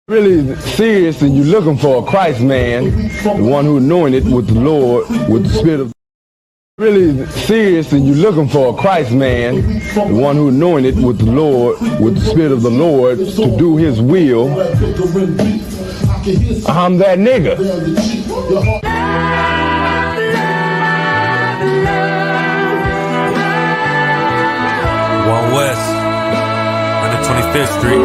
Really serious and you're looking for a Christ man, the one who anointed with the Lord, with the Spirit of really serious and you're looking for a Christ man, the one who anointed with the Lord, with the Spirit of the Lord to do his will, I'm that nigga. One West, 125th Street.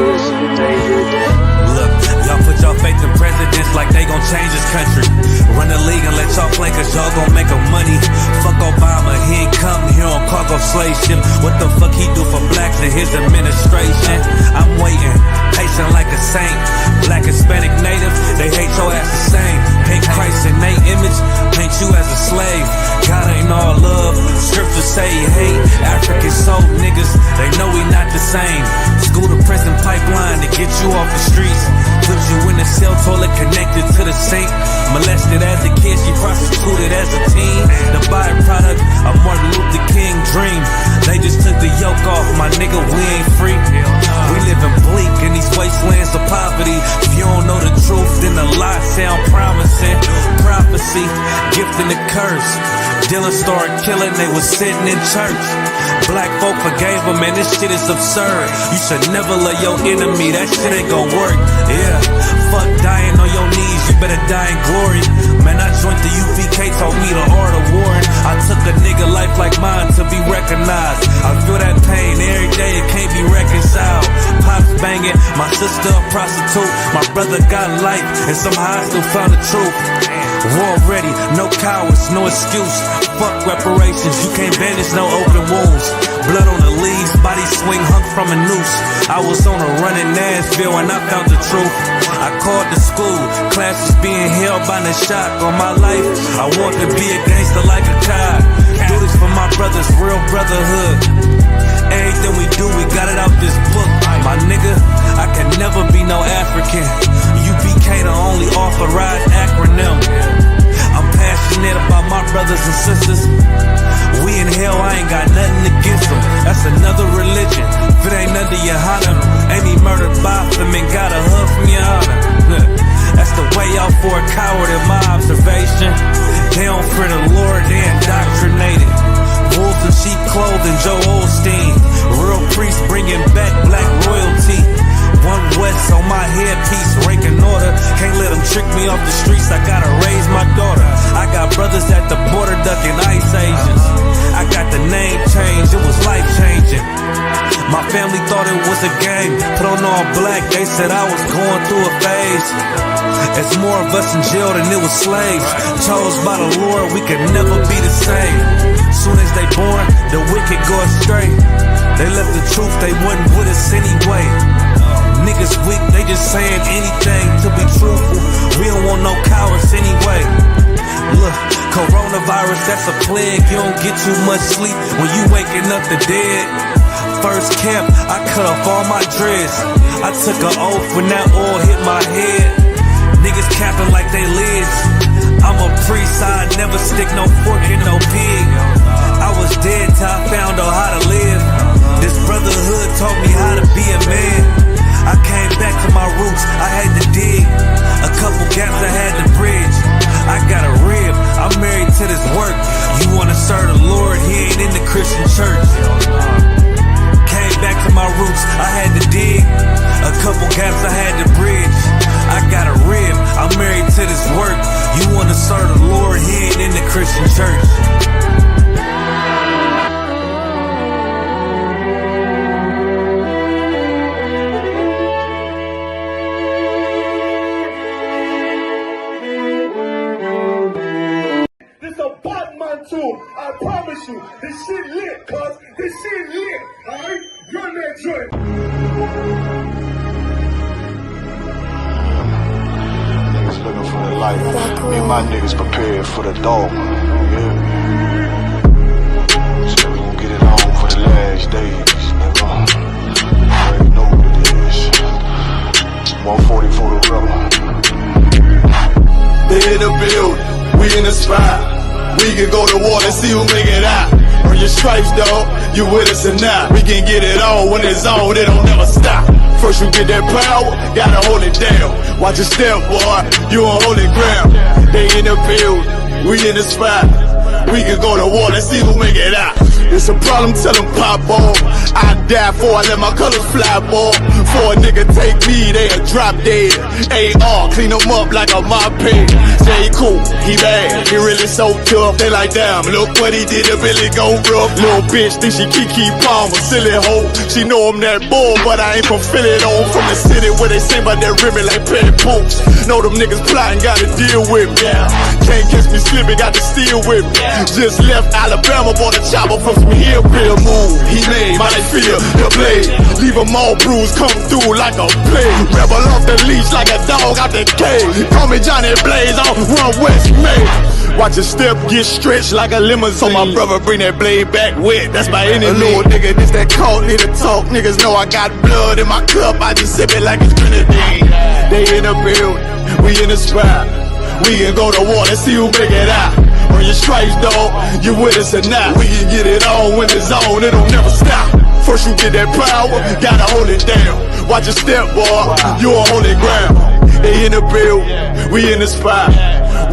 Look, y'all put y'all faith in presidents like they gon' change this country. Run the league and let y'all play cause y'all gon' make a money. Fuck Obama, he ain't come here on cargo slave ship. What the fuck he do for blacks in his administration? I'm waiting, patient like a saint. Black, Hispanic, Native, they hate your ass the same. Paint Christ in they image, paint you as a slave. God ain't all love, scriptures say he hate. African soul niggas, they know we not the same. School to prison pipeline to get you off the streets. Put you in a cell toilet connected to the sink. Molested as a kid, she prostituted as a teen. The byproduct of Martin Luther King dream. They just took the yoke off, my nigga, we ain't free. We living bleak in these wastelands of poverty. If you don't know the truth, then the lie sound promising. Prophecy, gift and the curse. Dylan started killing, they was sitting in church. Black folk forgave him, man, this shit is absurd. You should never love your enemy, that shit ain't gon' work. Yeah, fuck dying on your knees, you better die in glory. Man, I joined the ISUPK, taught me the art of warring. I took a nigga life like mine to be recognized. I feel that pain every day, it can't be reconciled. Pops banging, my sister a prostitute. My brother got life, and somehow I still found the truth. War ready, no cowards, no excuse. Fuck reparations, you can't bandage no open wounds. Blood on the leaves, body swing hung from a noose. I was on a run in Nashville and I found the truth. I called the school, classes being held by the shock on my life. I want to be a gangster like a child. Do this for my brothers, real brotherhood. Everything we do, we got it out this book. My nigga, I can never be no African. ISUPK the only authorized acronym. I'm passionate about my brothers and sisters. We in hell, I ain't got nothing against them. That's another religion. If it ain't under your honor, ain't he murdered by them and got a hug from your honor. That's the way out for a coward in my observation. They don't fear the Lord, they indoctrinated. Wolves in sheep clothing, Joe Osteen. Real priest bringing back black royalty. One West on my headpiece, ranking order. Can't let them trick me off the streets, I gotta raise my daughter. I got brothers at the border ducking ice agents. I got the name change, it was life changing. My family thought it was a game, put on all black, they said I was going through a phase. It's more of us in jail than it was slaves. Chose by the Lord, we could never be the same. Soon as they born, the wicked go astray. They left the truth, they wasn't with us anyway. Niggas weak, they just saying anything to be truthful. We don't want no cowards anyway. Look, coronavirus, that's a plague. You don't get too much sleep when you waking up the dead. First camp, I cut off all my dreads. I took an oath when that oil hit my head. Niggas capping like they lids. I'm a priest, I never stick no fork in no pig. I was dead till I found out how to live. This brotherhood taught me how to be a man. I came back to my roots, I had to dig. A couple gaps I had to bridge. I got a rib, I'm married to this work. You wanna serve the Lord, he ain't in the Christian church. Came back to my roots, I had to dig. A couple gaps I had to bridge. I got a rib, I'm married to this work. You wanna serve the Lord, he ain't in the Christian church. I promise you, this shit lit, cuz. This shit lit, alright? Run that joint. Niggas looking for the light. Me and my niggas prepared for the dog. Yeah. So we gon' get it on for the last days, nigga. You already know what it is. 140 for the rubber. They in the building, we in the spot. We can go to war and see who make it out. Earn your stripes, dog. You with us or not? We can get it on when it's on. It don't never stop. First you get that power, gotta hold it down. Watch your step, boy. You on holy ground. They in the field, we in the spot. We can go to war, let's see who make it out. It's a problem, tell them pop off. I die for I let my colors fly, boy. For a nigga take me, they'll drop dead. AR, clean them up like a mop pig. Say he cool, he bad, he really so tough. They like, damn, look what he did to Billy Go rough. Little bitch think she Kiki Palmer, silly hoe. She know I'm that bull, but I ain't from Philly though. From the city where they say about that ribbon like petty poops. Know them niggas plotting, gotta deal with me. Can't catch me slipping, got to steal with me. Just left Alabama, bought a chopper from some hillbilly move. He made my feel the blade. Leave them all bruised, come through like a plague. Rebel off the leash like a dog out the cage. Call me Johnny Blaze on Run West May. Watch your step get stretched like a limousine. So my brother bring that blade back wet, that's my enemy. A little nigga, this that cult, need to talk. Niggas know I got blood in my cup, I just sip it like it's grenadine. They in the building, we in the spot. We can go to war, let's see who make it out. Earn your stripes, dog, you with us or not? We can get it on when it's on, it'll never stop. First you get that power, gotta hold it down. Watch your step, boy, you on holy ground. They in the build, we in the spot.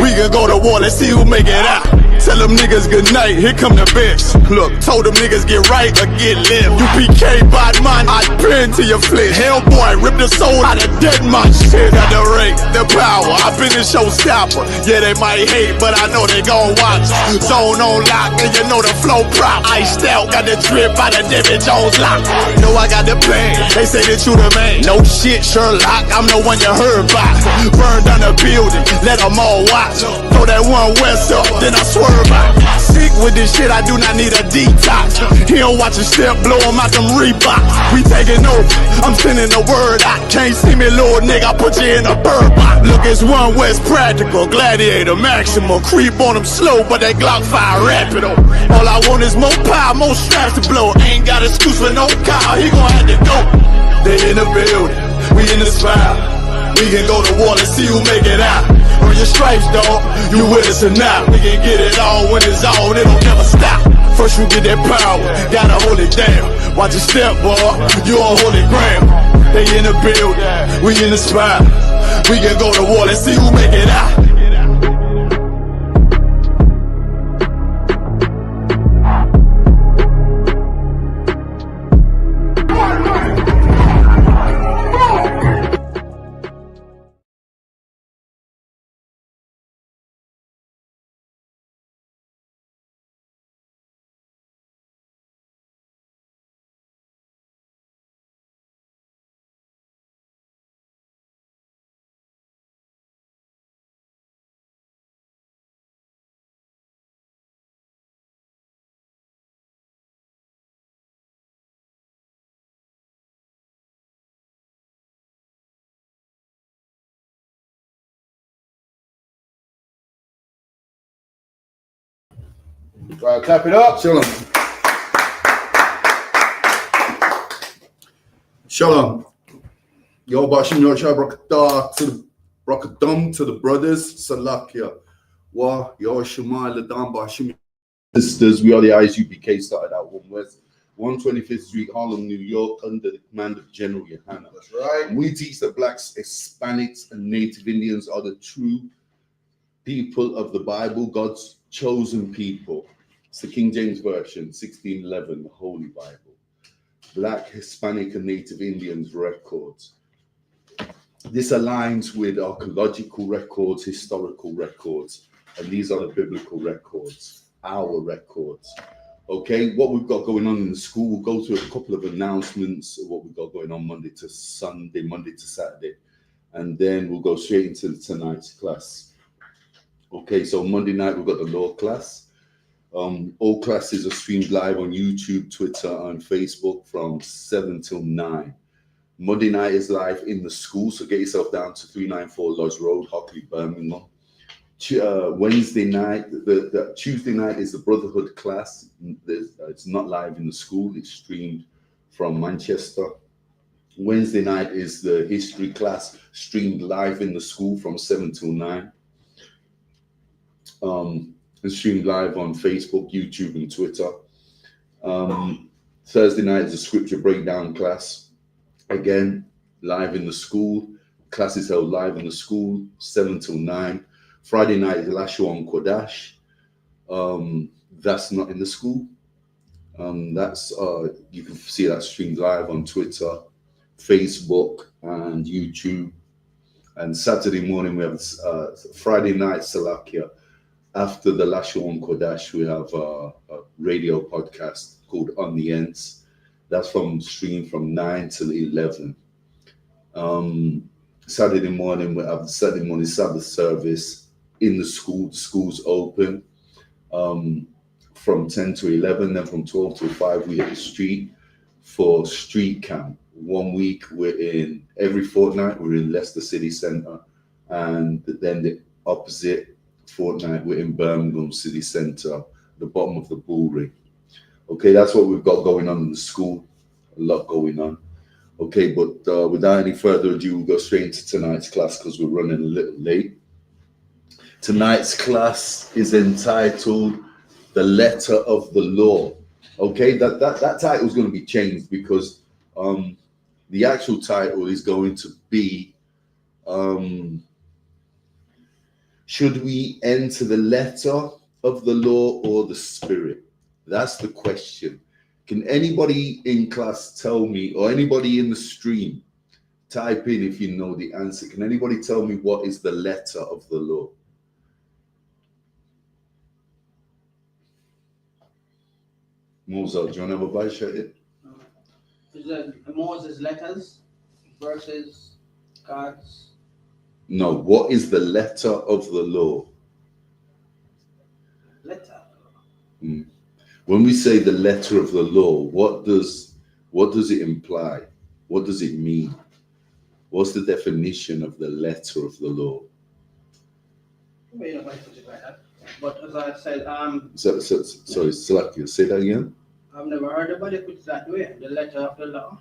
We can go to war, let's see who make it out. Tell them niggas good night, here come the best. Look, told them niggas get right or get left. UPK bad man, I been to your flesh. Hellboy, rip the soul out of dead man shit. Got the rate, the power, I been the showstopper. Yeah, they might hate, but I know they gon' watch. Zone on lock, and you know the flow prop. Iced out, got the drip out of David Jones lock. Know I got the plan, they say that you the man. No shit, Sherlock, I'm the one you heard about. Burn down the building, let them all watch. Throw that one west up, then I swerve out. Sick with this shit, I do not need a detox. He don't watch a step, blow him out them Reeboks. We taking over, I'm sending the word out. Can't see me, little nigga, I put you in a bird box. Look, it's one West practical, gladiator, maximum. Creep on them slow, but that Glock fire rapid. All I want is more power, more straps to blow. Ain't got excuse for no car, he gon' have to go. They in the building, we in the spot. We can go to war, let's see who make it out. Earn your stripes, dog, you with us or not? We can get it on when it's on, it'll never stop. First you get that power, gotta hold it down. Watch your step, boy, you on holy ground. They in the building, we in the spot. We can go to war, let's see who make it out. Right, clap it up. Shalom. Shalom. Yo, Bashim Yosha Brakadam to the brothers. Salakia. Wa Yo Shema Ladam Bashim sisters. We are the ISUPK, started out 1 West, 125th Street, Harlem, New York, under the command of General Yohana. That's right. And we teach that blacks, Hispanics, and Native Indians are the true people of the Bible, God's chosen people. It's the King James Version, 1611, the Holy Bible. Black, Hispanic, and Native Indians records. This aligns with archaeological records, historical records, and these are the biblical records, our records. Okay, what we've got going on in the school, we'll go through a couple of announcements of what we've got going on Monday to Sunday, Monday to Saturday, and then we'll go straight into tonight's class. Okay, so Monday night we've got the law class. All classes are streamed live on YouTube, Twitter, and Facebook from 7 till 9. Monday night is live in the school, so get yourself down to 394 Lodge Road, Hockley, Birmingham. Wednesday night, the Tuesday night is the Brotherhood class. It's not live in the school, it's streamed from Manchester. Wednesday night is the history class, streamed live in the school from 7 till 9. And streamed live on Facebook, YouTube, and Twitter. Thursday night is a scripture breakdown class. Again, live in the school. Class is held live in the school, 7 till 9. Friday night is Lashon Kodash. That's not in the school. That's you can see that streamed live on Twitter, Facebook, and YouTube. And Saturday morning we have Friday night Salakia. After the Lashon Kodash, we have a radio podcast called On the Ends. That's stream from 9 till 11. Saturday morning we have the Saturday morning Sabbath service in the school. The school's open from 10 to 11. Then from 12 to 5 we hit the street for street camp. 1 week every fortnight we're in Leicester City Centre, and then the opposite fortnight we're in Birmingham City Centre, the bottom of the Bull Ring. Okay, that's what we've got going on in the school. A lot going on. Okay, but without any further ado, we'll go straight into tonight's class because we're running a little late. Tonight's class is entitled The Letter of the Law. Okay, that title is going to be changed because the actual title is going to be should we enter the letter of the law or the spirit? That's the question. Can anybody in class tell me, or anybody in the stream, type in if you know the answer. Can anybody tell me what is the letter of the law? Mozart, do you want to have a bite at it? Is that Moses' letters versus God's? No, what is the letter of the law? Letter. When we say the letter of the law, what does it imply? What does it mean? What's the definition of the letter of the law? Well, nobody put it like that. But as I said, Sorry, Salakia, say that again. I've never heard anybody put it that way. The letter of the law.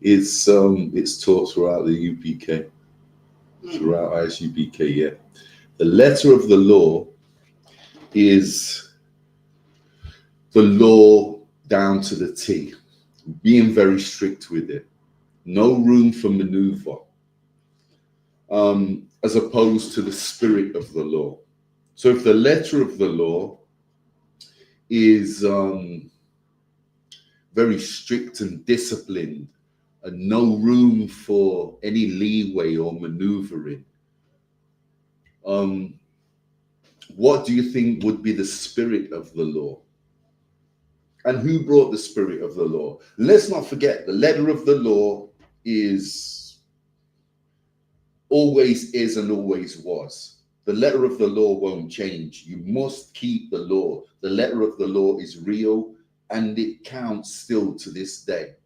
It's taught throughout the UPK, throughout ISUPK. Yeah, the letter of the law is the law down to the T, being very strict with it, no room for maneuver, as opposed to the spirit of the law. So if the letter of the law is very strict and disciplined and no room for any leeway or maneuvering, what do you think would be the spirit of the law? And who brought the spirit of the law? Let's not forget, the letter of the law always is and always was. The letter of the law won't change. You must keep the law. The letter of the law is real and it counts still to this day.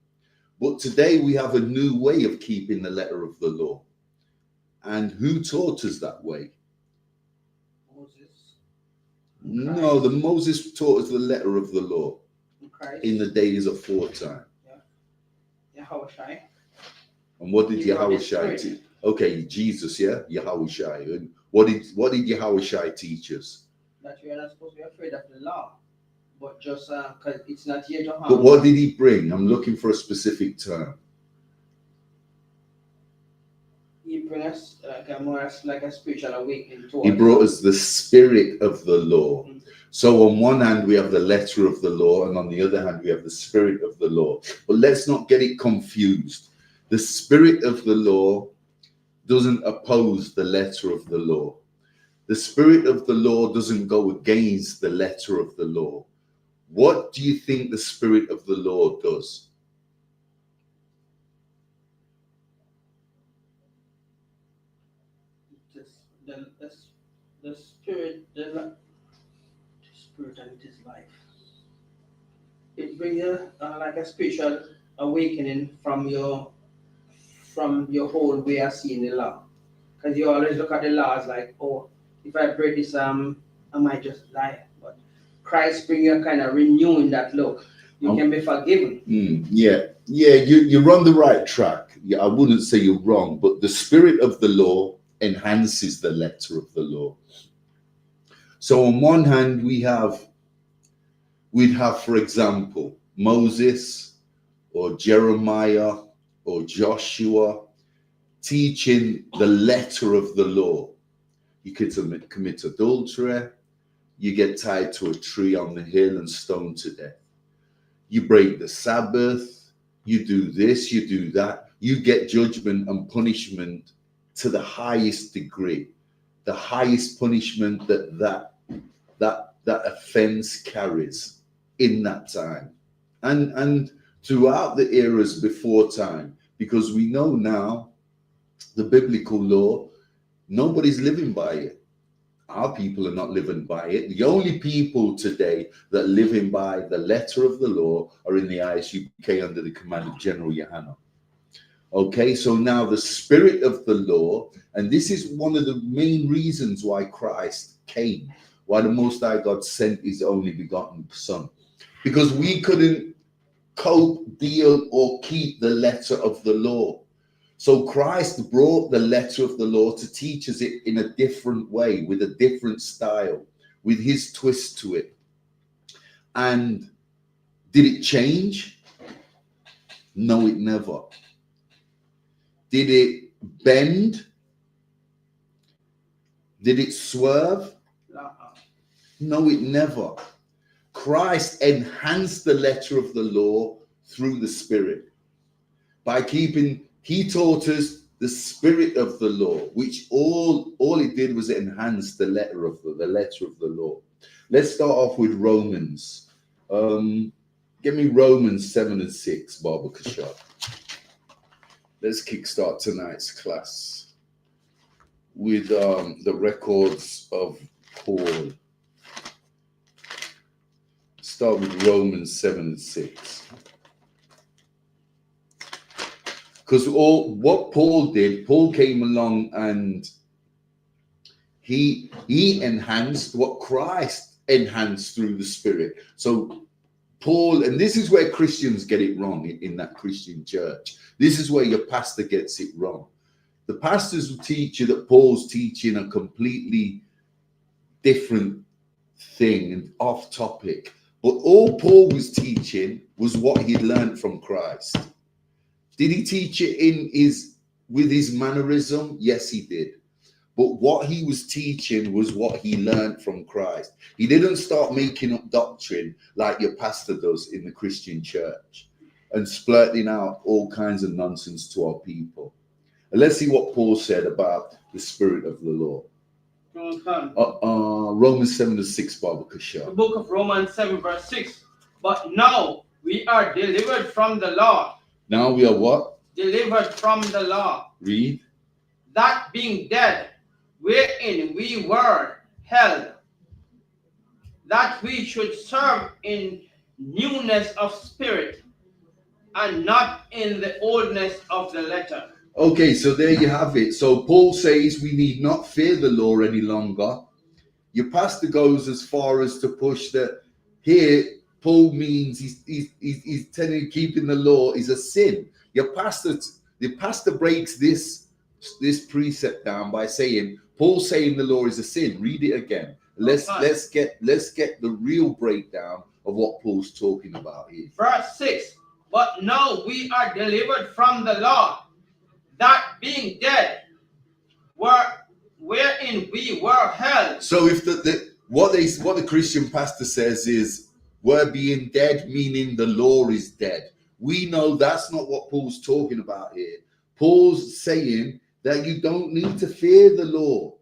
But today we have a new way of keeping the letter of the law. And who taught us that way? Moses. No, the Moses taught us the letter of the law. Christ. In the days of foretime. Yahushai. And what did He brought his Yahushai spirit. teach? Okay, Jesus, yeah, Yahushai. And what did Yahushai teach us? That we are not supposed to be afraid of the law, but just because it's not here to harm. But what did he bring? I'm looking for a specific term. He brings us like a spiritual awakening to He us. brought us the spirit of the law. Mhm. So on one hand, we have the letter of the law, and on the other hand, we have the spirit of the law. But let's not get it confused. The spirit of the law doesn't oppose the letter of the law. The spirit of the law doesn't go against the letter of the law. What do you think the spirit of the law does? The spirit, the spirit and it is life. It brings you like a spiritual awakening from your whole way of seeing the law. Because you always look at the law as like, oh, if I break this, I might just die. But Christ brings you kind of renewing that look. You can be forgiven. Yeah, you're on the right track. Yeah, I wouldn't say you're wrong, but the spirit of the law enhances the letter of the law. So on one hand, we have we'd have, for example, Moses or Jeremiah or Joshua teaching the letter of the law. You could commit adultery, you get tied to a tree on the hill and stoned to death. You break the Sabbath, you do this, you do that, you get judgment and punishment to the highest degree, the highest punishment that offense carries in that time. And throughout the eras before time, because we know now the biblical law, nobody's living by it. Our people are not living by it. The only people today that are living by the letter of the law are in the ISUPK under the command of General Yohana. Okay, so now the spirit of the law, and this is one of the main reasons why Christ came, why the Most High God sent his only begotten Son, because we couldn't cope, deal, or keep the letter of the law. So Christ brought the letter of the law to teach us it in a different way, with a different style, with his twist to it. And did it change? No, it never. Did it bend? Did it swerve? No, it never. Christ enhanced the letter of the law through the Spirit. By keeping, he taught us the spirit of the law, which all it did was enhance the letter of the law. Let's start off with Romans. Give me Romans 7 and 6, Baba Kashar. Let's kickstart tonight's class with the records of Paul. Start with Romans 7 and 6. Because what Paul did, Paul came along and he enhanced what Christ enhanced through the Spirit. So Paul, and this is where Christians get it wrong in that Christian church. This is where your pastor gets it wrong. The pastors will teach you that Paul's teaching a completely different thing and off topic. But all Paul was teaching was what he'd learned from Christ. Did he teach it with his mannerism? Yes, he did. But what he was teaching was what he learned from Christ. He didn't start making up doctrine like your pastor does in the Christian church and splurting out all kinds of nonsense to our people. And let's see what Paul said about the spirit of the law. Romans 7 to 6, Baba Kasha. The book of Romans 7 verse 6. But now we are delivered from the law. Now we are what? Delivered from the law. Read. That being dead, wherein we were held, that we should serve in newness of spirit and not in the oldness of the letter. Okay, so there you have it. So Paul says we need not fear the law any longer. Your pastor goes as far as to push that here Paul means he's telling you keeping the law is a sin. The pastor breaks this precept down by saying Paul's saying the law is a sin. Read it again. Let's get the real breakdown of what Paul's talking about here. Verse 6. But now we are delivered from the law, that being dead, wherein we were held. So if what the Christian pastor says is we're being dead, meaning the law is dead. We know that's not what Paul's talking about here. Paul's saying that you don't need to fear the law.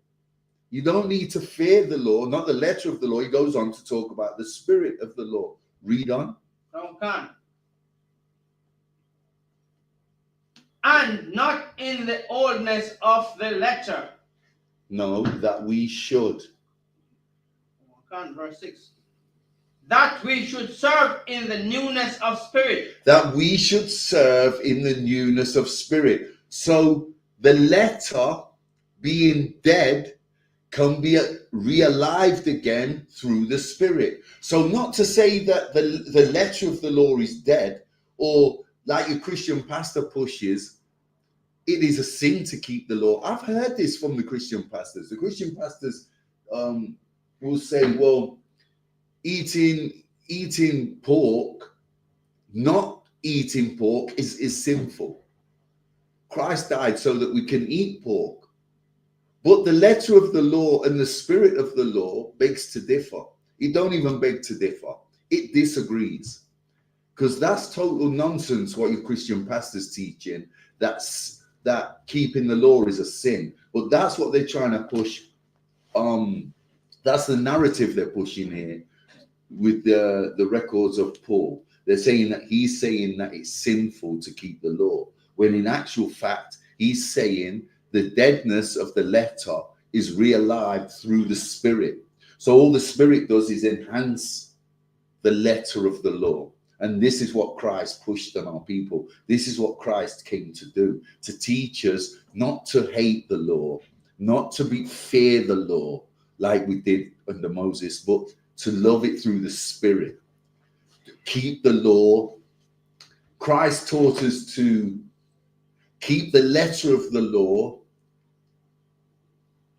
You don't need to fear the law, not the letter of the law. He goes on to talk about the spirit of the law. Read on. Okay. And not in the oldness of the letter. No, that we should. Okay, verse 6. That we should serve in the newness of spirit. That we should serve in the newness of spirit. So the letter being dead can be realived again through the spirit. So not to say that the letter of the law is dead, or like your Christian pastor pushes, it is a sin to keep the law. I've heard this from the Christian pastors. The Christian pastors will say, well, eating eating pork, not eating pork is sinful. Christ died so that we can eat pork. But the letter of the law and the spirit of the law begs to differ. It don't even beg to differ. It disagrees. Because that's total nonsense what your Christian pastor's teaching. That keeping the law is a sin. But that's what they're trying to push. That's the narrative they're pushing here with the records of Paul. They're saying that he's saying that it's sinful to keep the law, when in actual fact, he's saying the deadness of the letter is realived through the spirit. So all the spirit does is enhance the letter of the law. And this is what Christ pushed on our people. This is what Christ came to do, to teach us not to hate the law, not to fear the law like we did under Moses, but to love it through the spirit. Keep the law. Christ taught us to keep the letter of the law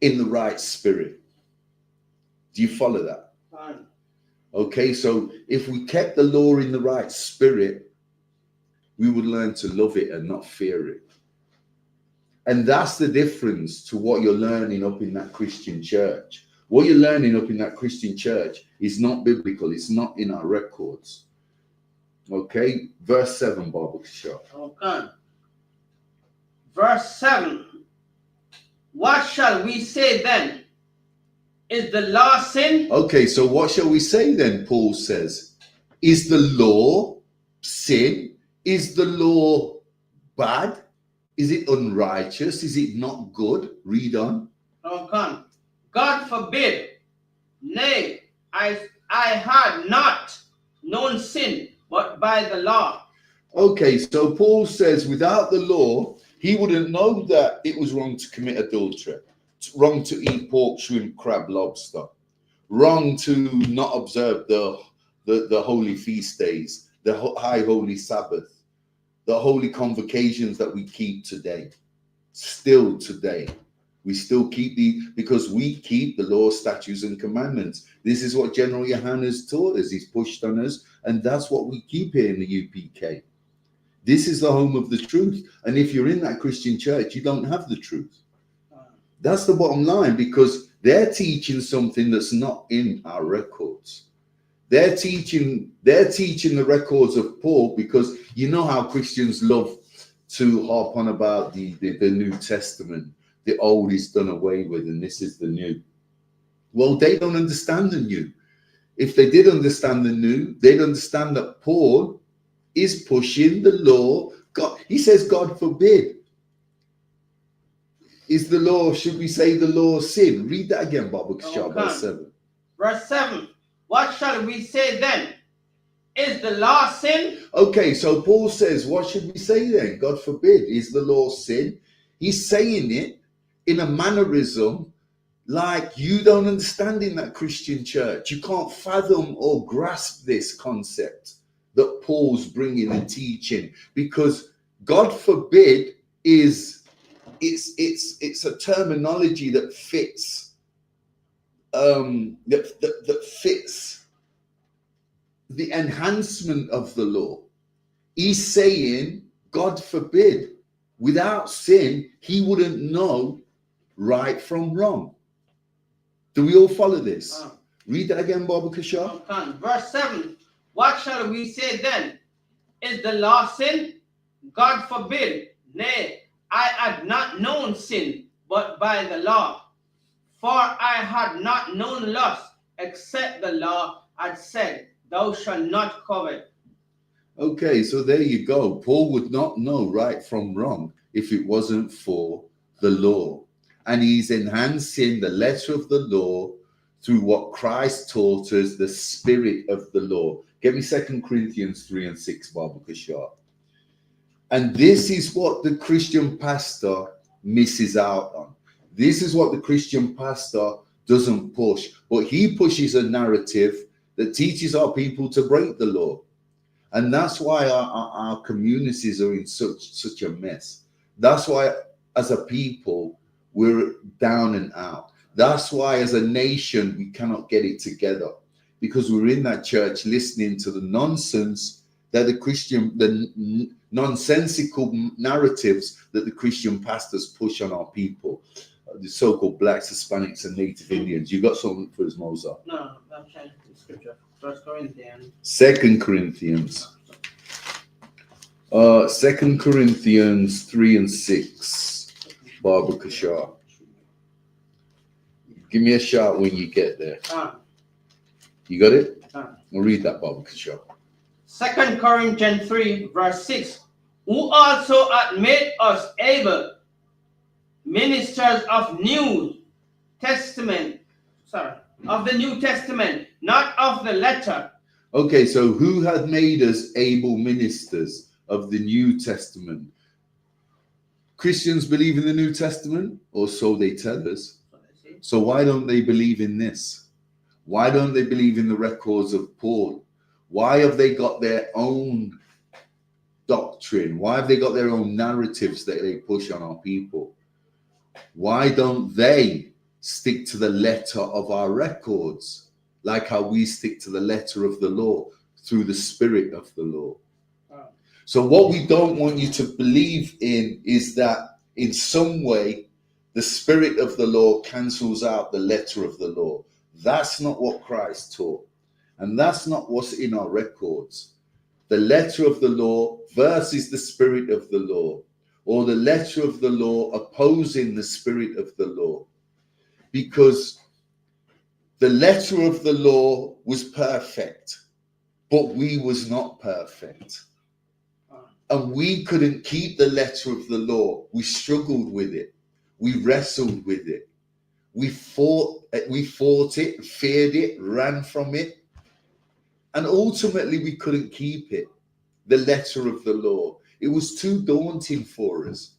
in the right spirit. Do you follow that? Fine. Okay, so if we kept the law in the right spirit, we would learn to love it and not fear it. And that's the difference to what you're learning up in that Christian church. What you're learning up in that Christian church is not biblical. It's not in our records. Okay, verse 7, Bible Shop. Okay. Verse 7. What shall we say then? Is the law sin? Okay, so what shall we say then, Paul says? Is the law sin? Is the law bad? Is it unrighteous? Is it not good? Read on. Okay. God forbid. Nay, I had not known sin but by the law. Okay, so Paul says without the law, he wouldn't know that it was wrong to commit adultery, wrong to eat pork, shrimp, crab, lobster, wrong to not observe the holy feast days, the high holy Sabbath, the holy convocations that we keep today. Still today, we still keep because we keep the law, statutes, and commandments. This is what General Yohannes taught us. He's pushed on us, and that's what we keep here in the UPK. This is the home of the truth. And if you're in that Christian church, you don't have the truth. That's the bottom line, because they're teaching something that's not in our records. They're teaching the records of Paul, because you know how Christians love to harp on about the New Testament. The old is done away with, and this is the new. Well, they don't understand the new. If they did understand the new, they'd understand that Paul is pushing the law. God, he says, God forbid. Is the law, should we say the law sin? Read that again, Bible Shop, verse 7. Verse 7. What shall we say then? Is the law sin? Okay, so Paul says, what should we say then? God forbid. Is the law sin? He's saying it in a mannerism like you don't understand in that Christian church. You can't fathom or grasp this concept that Paul's bringing and teaching, because God forbid it's a terminology that fits that fits the enhancement of the law. He's saying, God forbid, without sin, he wouldn't know right from wrong. Do we all follow this? Read that again, Baba Kashar. Verse 7. What shall we say then? Is the law sin? God forbid. Nay, I had not known sin but by the law. For I had not known lust, except the law had said, thou shalt not covet. Okay, so there you go. Paul would not know right from wrong if it wasn't for the law. And he's enhancing the letter of the law through what Christ taught us, the spirit of the law. Get me 2 Corinthians 3 and 6, Bible Kashar. And this is what the Christian pastor misses out on. This is what the Christian pastor doesn't push. But he pushes a narrative that teaches our people to break the law. And that's why our communities are in such a mess. That's why, as a people, we're down and out. That's why, as a nation, we cannot get it together. because we were in that church listening to the nonsense that the nonsensical narratives that the Christian pastors push on our people, the so-called blacks, Hispanics, and Native Indians. You got something for us, Mozart? No, I'm trying to scripture. 1 Corinthians. 2 Corinthians. 2 Corinthians 3 and 6. Baba Kashar. Give me a shout when you get there. You got it? We'll read that, Baba Kashar. 2 Corinthians 3, verse 6. Who also hath made us able ministers of New Testament, of the New Testament, not of the letter. Okay, so who had made us able ministers of the New Testament? Christians believe in the New Testament, or so they tell us. So why don't they believe in this? Why don't they believe in the records of Paul? Why have they got their own doctrine? Why have they got their own narratives that they push on our people? Why don't they stick to the letter of our records, like how we stick to the letter of the law through the spirit of the law? So what we don't want you to believe in is that in some way the spirit of the law cancels out the letter of the law. That's not what Christ taught, and that's not what's in our records. The letter of the law versus the spirit of the law, or the letter of the law opposing the spirit of the law. Because the letter of the law was perfect, but we was not perfect. And we couldn't keep the letter of the law. We struggled with it. We wrestled with it. We fought it, feared it, ran from it. And ultimately we couldn't keep it, the letter of the law. It was too daunting for us.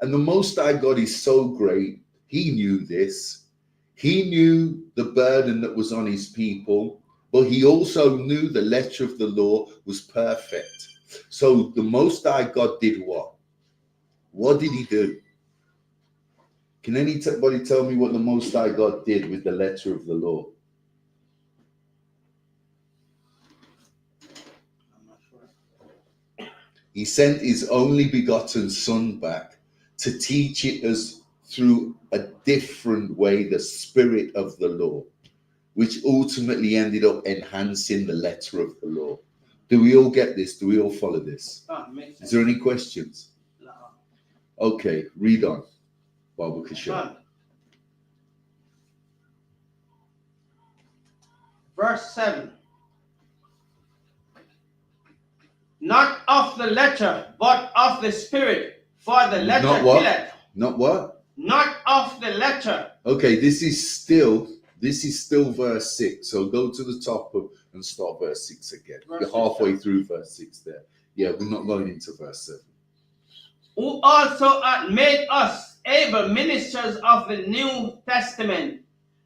And the Most High God is so great. He knew this. He knew the burden that was on his people, but he also knew the letter of the law was perfect. So the Most High God did what? What did he do? Can anybody tell me what the Most High God did with the letter of the law? He sent his only begotten Son back to teach it us through a different way, the spirit of the law, which ultimately ended up enhancing the letter of the law. Do we all get this? Do we all follow this? Is there any questions? No. Okay, read on. Baba Kishore. Verse 7. Not of the letter, but of the spirit, for the letter Not what? killeth. Not what? Not of the letter. Okay, this is still verse 6. So go to the top and start verse 6 again. Verse You're halfway 6, through verse 6 there. Yeah, we're not going into verse 7. Who also hath made us able ministers of the New Testament,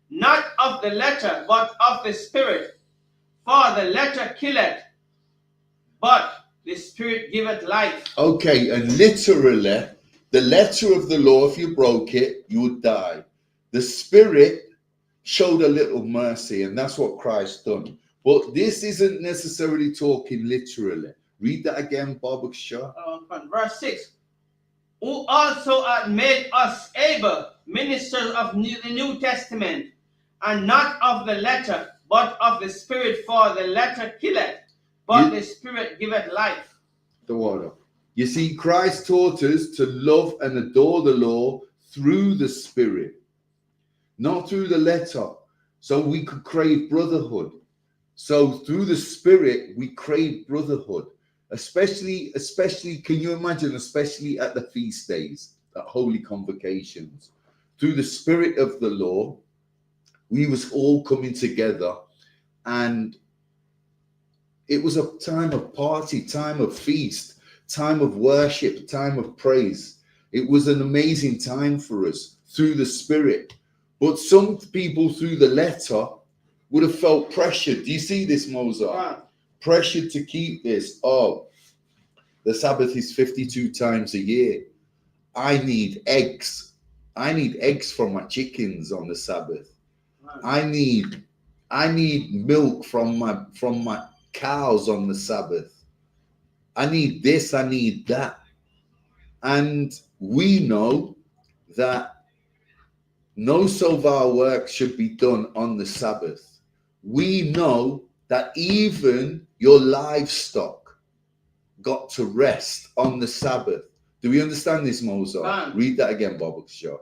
not of the letter, but of the spirit. For the letter killeth, but the spirit giveth life. Okay, and literally, the letter of the law, if you broke it, you would die. The spirit showed a little mercy, and that's what Christ done. But this isn't necessarily talking literally. Read that again, Baba Shah. Verse 6. Who also hath made us able ministers of the New Testament, and not of the letter, but of the spirit, for the letter killeth, but the spirit giveth life. The water. You see, Christ taught us to love and adore the law through the spirit, not through the letter. So we could crave brotherhood. So through the spirit, we crave brotherhood. Especially, can you imagine, especially at the feast days, at holy convocations, through the spirit of the law, we was all coming together, and it was a time of party, time of feast, time of worship, time of praise. It was an amazing time for us through the spirit. But some people through the letter would have felt pressured. Do you see this, Mozart? Right. Pressured to keep this. Oh, the Sabbath is 52 times a year. I need eggs. I need eggs for my chickens on the Sabbath. Right. I need I need milk from my cows on the Sabbath. I need this, I need that. And we know that no servile work should be done on the Sabbath. We know that even your livestock got to rest on the Sabbath. Do we understand this, Mozart? Read that again, Bob Shaw.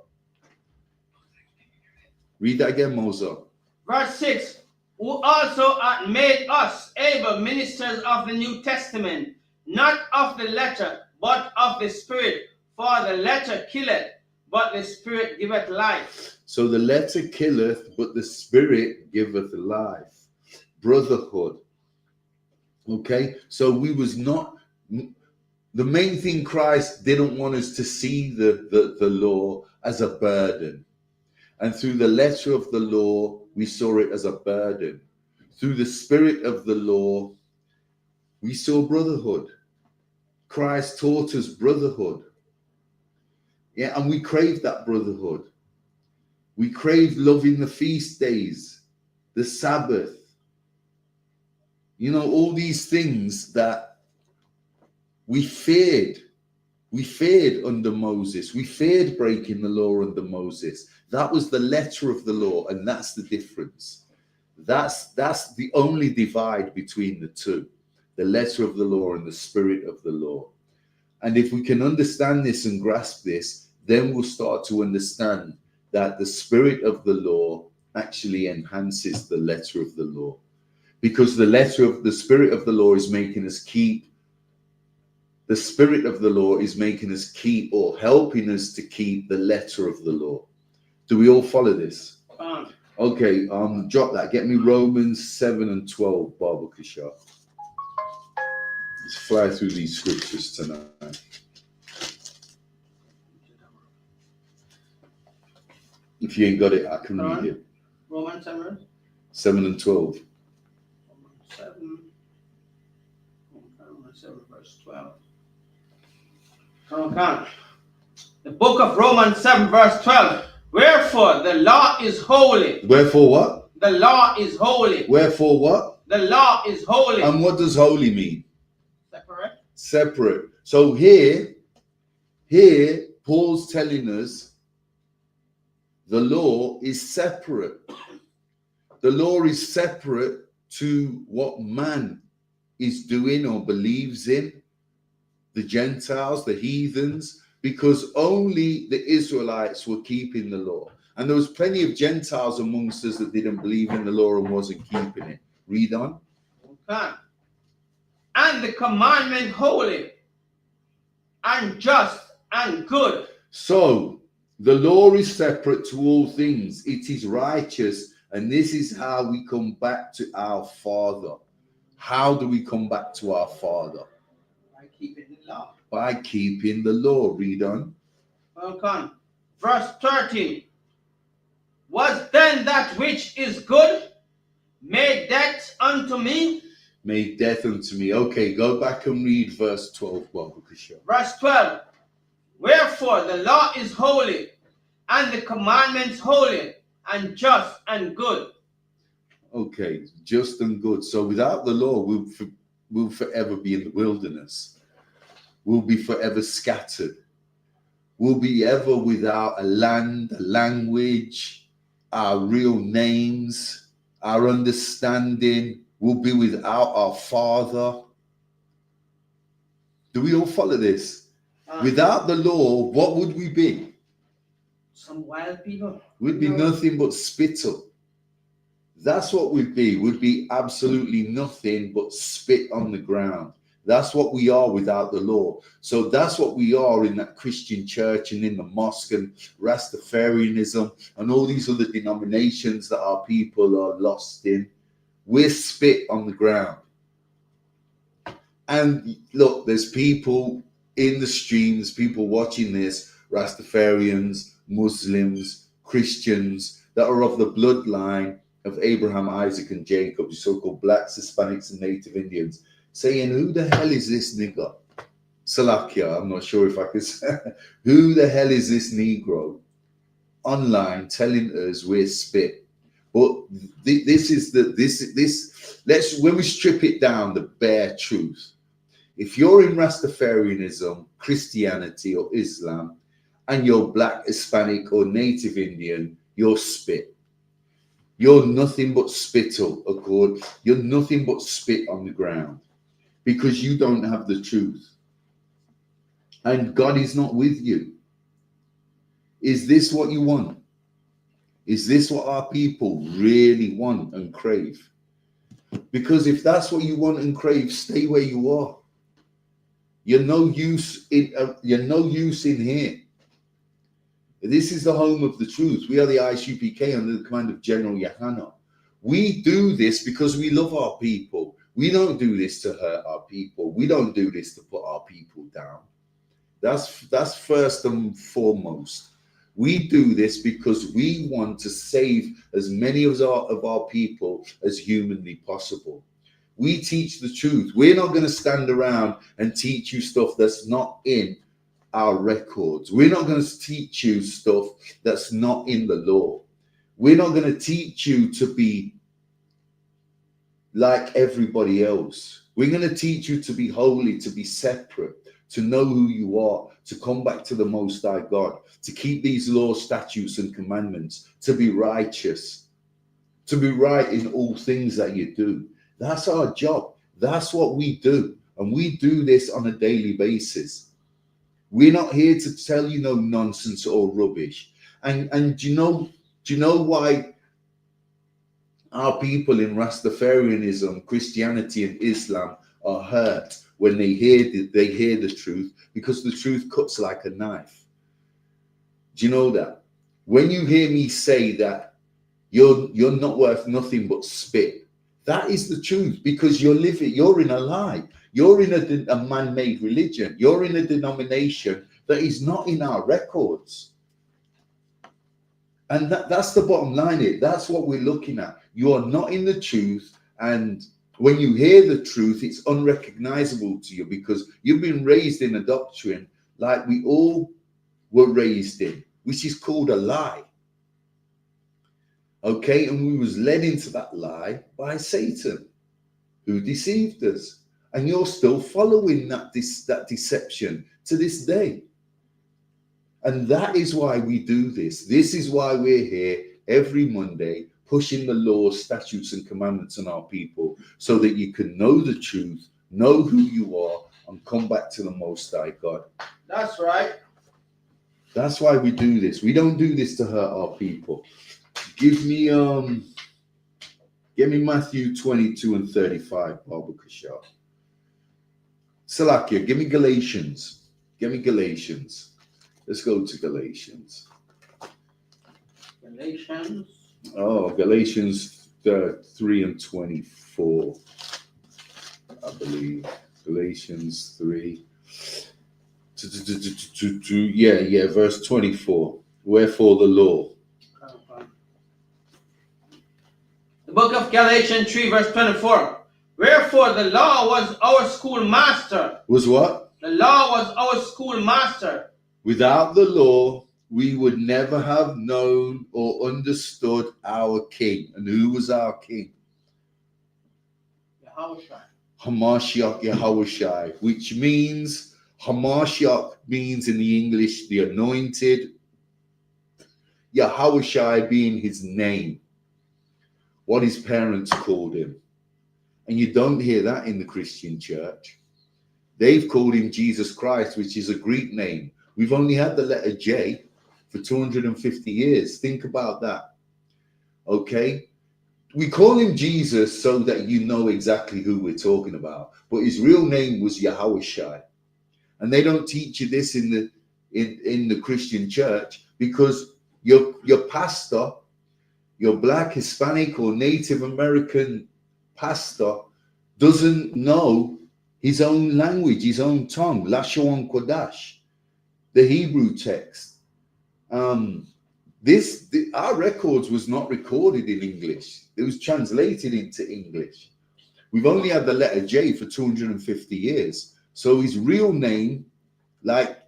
Read that again, Mozart. Verse 6, who also hath made us able ministers of the New Testament, not of the letter, but of the Spirit. For the letter killeth, but the Spirit giveth life. So the letter killeth, but the Spirit giveth life. Brotherhood. Okay, so we was not, the main thing, Christ didn't want us to see the law as a burden. And through the letter of the law, we saw it as a burden. Through the Spirit of the law, we saw brotherhood. Christ taught us brotherhood. Yeah, and we crave that brotherhood. We crave loving the feast days, the Sabbath. You know, all these things that we feared. We feared under Moses. We feared breaking the law under Moses. That was the letter of the law, and that's the difference. That's the only divide between the two, the letter of the law and the spirit of the law. And if we can understand this and grasp this, then we'll start to understand that the spirit of the law actually enhances the letter of the law, because the spirit of the law is making us keep. The spirit of the law is making us keep, or helping us to keep, the letter of the law. Do we all follow this? Okay, drop that. Get me Romans 7 and 12, Baba Kishar. Let's fly through these scriptures tonight. If you ain't got it, I can read it. Romans 7 and 12. Romans 7, verse 12. Okay. The book of Romans 7, verse 12. Wherefore the law is holy. Wherefore what? The law is holy. Wherefore what? The law is holy. And what does holy mean? Separate. Separate. So here, Paul's telling us the law is separate. The law is separate to what man is doing or believes in. The Gentiles, the heathens, because only the Israelites were keeping the law. And there was plenty of Gentiles amongst us that didn't believe in the law and wasn't keeping it. Read on. Okay. And the commandment holy and just and good. So the law is separate to all things. It is righteous. And this is how we come back to our Father. How do we come back to our Father? By keeping the law. By keeping the law. Read on. Okay. Verse 13. Was then that which is good made death unto me? Made death unto me. Okay, go back and read verse 12, Baba Kishore. Verse 12. Wherefore the law is holy, and the commandments holy, and just and good. Okay, just and good. So without the law, we'll forever be in the wilderness. We'll be forever scattered. We'll be ever without a land, a language, our real names, our understanding. We'll be without our Father. Do we all follow this? Without the law, what would we be? Some wild people. We'd be nothing but spittle. That's what we'd be. We'd be absolutely nothing but spit on the ground. That's what we are without the law. So that's what we are in that Christian church and in the mosque and Rastafarianism and all these other denominations that our people are lost in. We're spit on the ground. And look, there's people in the streams, people watching this, Rastafarians, Muslims, Christians that are of the bloodline of Abraham, Isaac, and Jacob, the so-called blacks, Hispanics, and Native Indians, saying, who the hell is this nigger? Salakia, I'm not sure if I could say. Who the hell is this Negro online telling us we're spit? But let's, when we strip it down, the bare truth. If you're in Rastafarianism, Christianity, or Islam, and you're black, Hispanic, or Native Indian, you're spit. You're nothing but spittle, accord. You're nothing but spit on the ground because you don't have the truth. And God is not with you. Is this what you want? Is this what our people really want and crave? Because if that's what you want and crave, stay where you are. You're no use in here. This is the home of the truth. We are the ISUPK under the command of General Yahana. We do this because we love our people. We don't do this to hurt our people. We don't do this to put our people down. That's first and foremost. We do this because we want to save as many of our people as humanly possible. We teach the truth. We're not going to stand around and teach you stuff that's not in our records. We're not going to teach you stuff that's not in the law. We're not going to teach you to be like everybody else. We're going to teach you to be holy, to be separate, to know who you are, to come back to the Most High God, to keep these laws, statutes, and commandments, to be righteous, to be right in all things that you do. That's our job. That's what we do. And we do this on a daily basis. We're not here to tell you no nonsense or rubbish. And do you know why our people in Rastafarianism, Christianity, and Islam are hurt when they hear the truth? Because the truth cuts like a knife. Do you know that? When you hear me say that you're not worth nothing but spit, that is the truth, because you're in a lie. You're in a man-made religion. You're in a denomination that is not in our records. And that's the bottom line here. That's what we're looking at. You are not in the truth. And when you hear the truth, it's unrecognizable to you because you've been raised in a doctrine like we all were raised in, which is called a lie. Okay, and we was led into that lie by Satan, who deceived us. And you're still following that deception to this day. And that is why we do this. This is why we're here every Monday, pushing the laws, statutes, and commandments on our people so that you can know the truth, know who you are, and come back to the Most High God. That's right. That's why we do this. We don't do this to hurt our people. Give me Matthew 22 and 35, Baba Kashar. Salakia, give me Galatians. Give me Galatians. Let's go to Galatians. Galatians. Oh, Galatians 3 and 24, I believe. Galatians 3. Yeah, verse 24. Wherefore the law. The book of Galatians 3, verse 24. Wherefore the law was our schoolmaster. Was what? The law was our schoolmaster. Without the law, we would never have known or understood our king. And who was our king? Hamashiach Yahushai, which means, Hamashiach means in the English, the anointed. Yahushai being his name, what his parents called him. And you don't hear that in the Christian church. They've called him Jesus Christ, which is a Greek name. We've only had the letter J for 250 years. Think about that. Okay? We call him Jesus so that you know exactly who we're talking about. But his real name was Yahushai. And they don't teach you this in the Christian church because your pastor, your black, Hispanic, or Native American pastor doesn't know his own language, his own tongue, Lashon Kodash, the Hebrew text. Our records was not recorded in English. It was translated into English. We've only had the letter J for 250 years. So his real name, like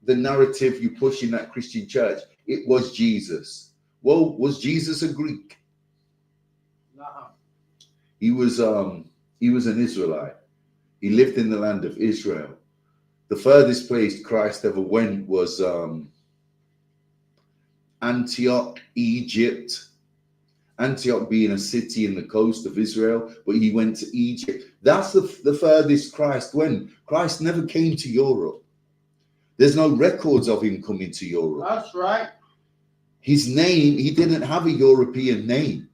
the narrative you push in that Christian church, it was Jesus. Well, was Jesus a Greek? He was an Israelite. He lived in the land of Israel. The furthest place Christ ever went was Antioch, Egypt. Antioch being a city in the coast of Israel, but he went to Egypt. That's the furthest Christ went. Christ never came to Europe. There's no records of him coming to Europe. That's right. His name, he didn't have a European name.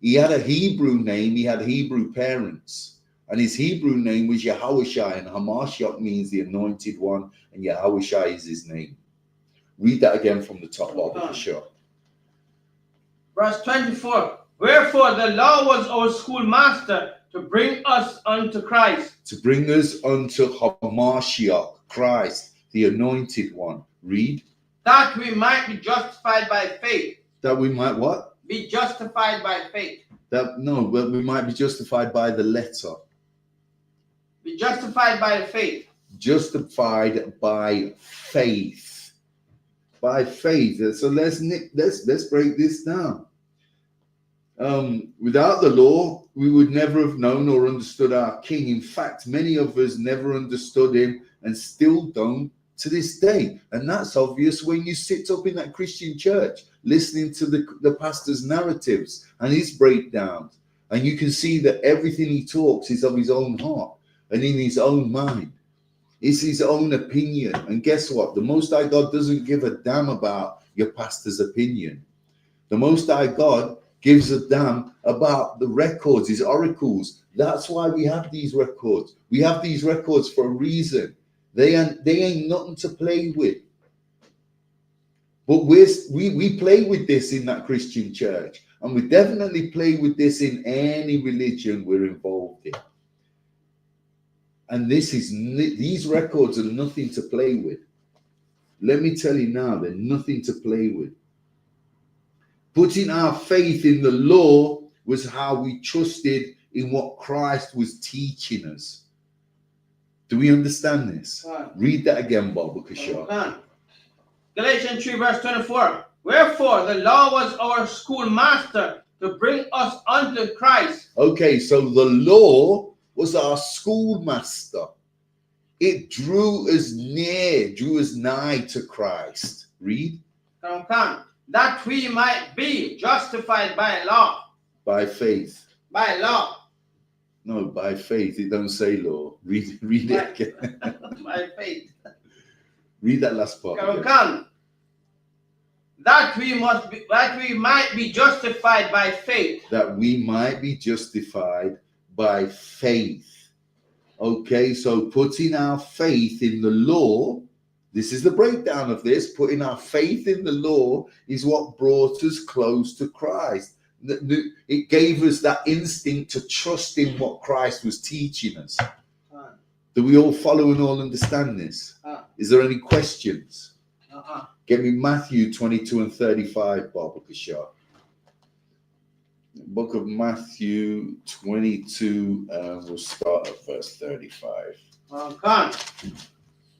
He had a Hebrew name. He had Hebrew parents. And his Hebrew name was Yahushua, and Hamashiach means the anointed one, and Yahushua is his name. Read that again from the top, Baba, sure. Verse 24. Wherefore the law was our schoolmaster to bring us unto Christ. To bring us unto Hamashiach, Christ, the anointed one. Read. That we might be justified by faith. That we might what? Be justified by faith. But we might be justified by the letter. Be justified by faith. Justified by faith. By faith. So let's break this down. Without the law, we would never have known or understood our King. In fact, many of us never understood him and still don't to this day. And that's obvious when you sit up in that Christian church listening to the pastor's narratives and his breakdowns. And you can see that everything he talks is of his own heart and in his own mind. It's his own opinion. And guess what? The Most High God doesn't give a damn about your pastor's opinion. The Most High God gives a damn about the records, his oracles. That's why we have these records. We have these records for a reason. They ain't nothing to play with. But we play with this in that Christian church. And we definitely play with this in any religion we're involved in. And these records are nothing to play with. Let me tell you now, they're nothing to play with. Putting our faith in the law was how we trusted in what Christ was teaching us. Do we understand this? Right. Read that again, Bob Kashar. Galatians 3 verse 24. Wherefore the law was our schoolmaster to bring us unto Christ. Okay, so the law was our schoolmaster. It drew us near, drew us nigh to Christ. Read. Come. That we might be justified by law. By faith. By law. No, by faith. It don't say law. Read it again. By faith. Read that last part. Come. That we might be justified by faith. That we might be justified by faith. Okay, so putting our faith in the law, this is the breakdown of this. Putting our faith in the law is what brought us close to Christ. It gave us that instinct to trust in what Christ was teaching us. Do we all follow and all understand this? Is there any questions? Get me Matthew 22 and 35, Baba Kashar. Book of Matthew 22, we'll start at verse 35.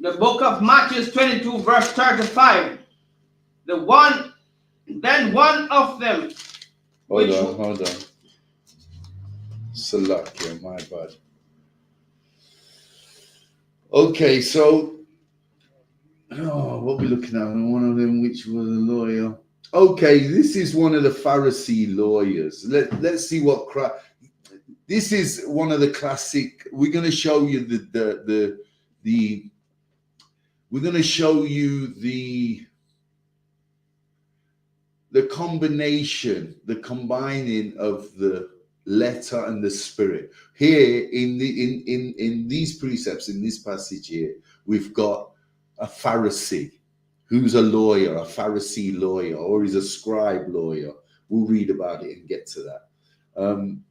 The book of Matthew 22, verse 35. Then one of them. Hold on. Salakia, my bad. Okay, so what we're looking at, one of them which was a lawyer. Okay, this is one of the Pharisee lawyers. Let's see what this is. One of the classic. We're going to show you we're going to show you the combination, the combining of the letter and the spirit. Here in these precepts, in this passage here, we've got a Pharisee who's a lawyer, a Pharisee lawyer, or he's a scribe lawyer. We'll read about it and get to that.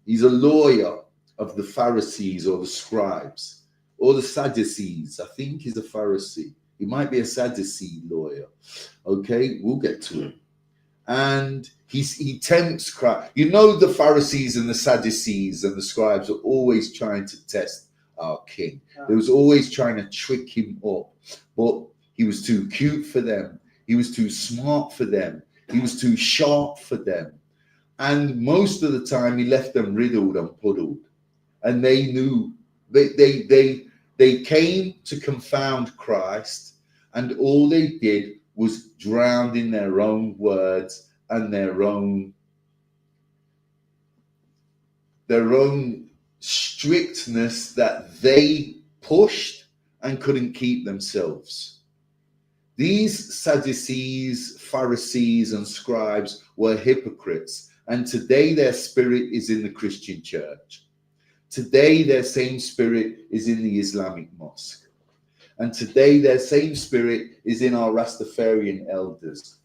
He's a lawyer of the Pharisees or the scribes or the Sadducees. I think he's a Pharisee. He might be a Sadducee lawyer. Okay, we'll get to him. And he tempts Christ. You know, the Pharisees and the Sadducees and the scribes are always trying to test our King. They was always trying to trick him up. But he was too cute for them. He was too smart for them. He was too sharp for them. And most of the time he left them riddled and puddled. And they knew they came to confound Christ, and all they did was drown in their own words and their own strictness that they pushed and couldn't keep themselves. These Sadducees, Pharisees, and scribes were hypocrites, and today their spirit is in the Christian church. Today their same spirit is in the Islamic mosque. And today their same spirit is in our Rastafarian elders.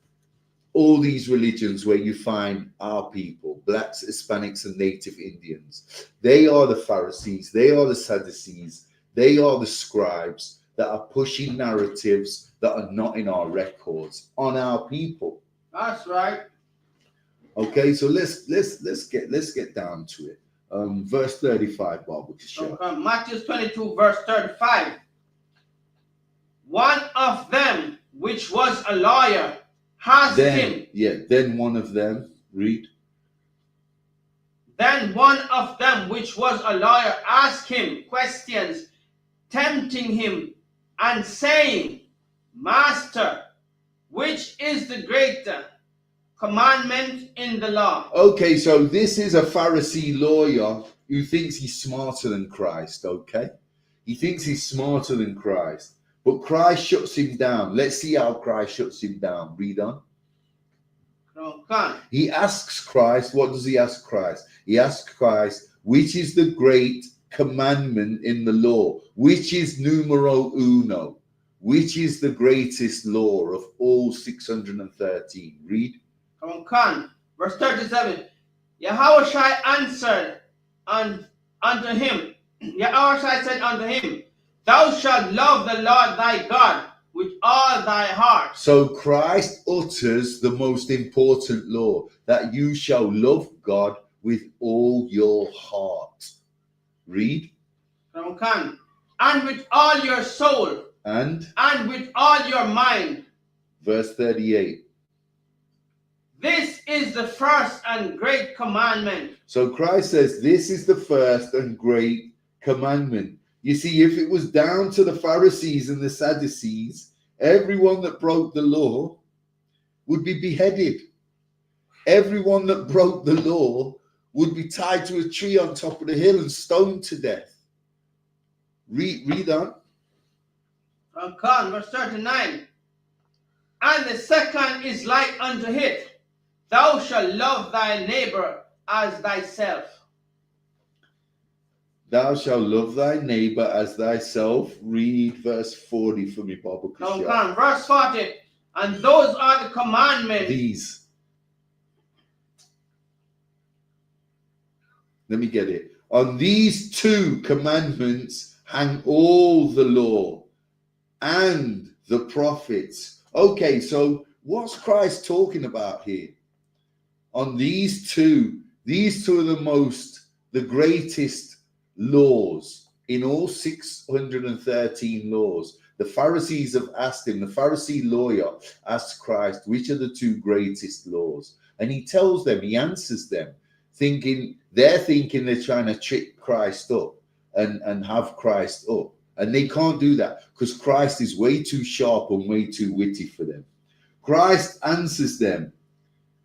All these religions where you find our people, blacks, Hispanics, and native Indians, they are the Pharisees, they are the Sadducees, they are the scribes that are pushing narratives that are not in our records on our people. That's right. Okay, so let's get down to it. Verse 35, Bible to show. Okay, Matthew 22, verse 35. One of them, which was a lawyer, asked him. Yeah, then one of them, read. Then one of them, which was a lawyer, asked him questions, tempting him, and saying, Master, which is the greater commandment in the law? Okay, so this is a Pharisee lawyer who thinks he's smarter than Christ, okay? He thinks he's smarter than Christ. But Christ shuts him down. Let's see how Christ shuts him down. Read on. Okay. He asks Christ, what does he ask Christ? He asks Christ, which is the great commandment in the law? Which is numero uno? Which is the greatest law of all 613? Read. Okay. Verse 37. Yahushua answered unto him. Yahushua said unto him, Thou shalt love the Lord thy God with all thy heart. So Christ utters the most important law, that you shall love God with all your heart. Read. Okay. And with all your soul. And with all your mind. Verse 38. This is the first and great commandment. So Christ says this is the first and great commandment. You see, if it was down to the Pharisees and the Sadducees, everyone that broke the law would be beheaded. Everyone that broke the law would be tied to a tree on top of the hill and stoned to death. Read on. Okay, verse 39. And the second is like unto it, Thou shalt love thy neighbor as thyself. Thou shalt love thy neighbor as thyself. Read verse 40 for me, Baba. Okay, verse 40. And those are the commandments. These. Let me get it. On these two commandments hang all the law and the prophets. Okay, so what's Christ talking about here? On these two are the greatest laws in all 613 laws. The Pharisees have asked him, the Pharisee lawyer asked Christ, which are the two greatest laws? And he tells them, he answers them, they're thinking they're trying to trick Christ up and have Christ up. And they can't do that because Christ is way too sharp and way too witty for them. Christ answers them.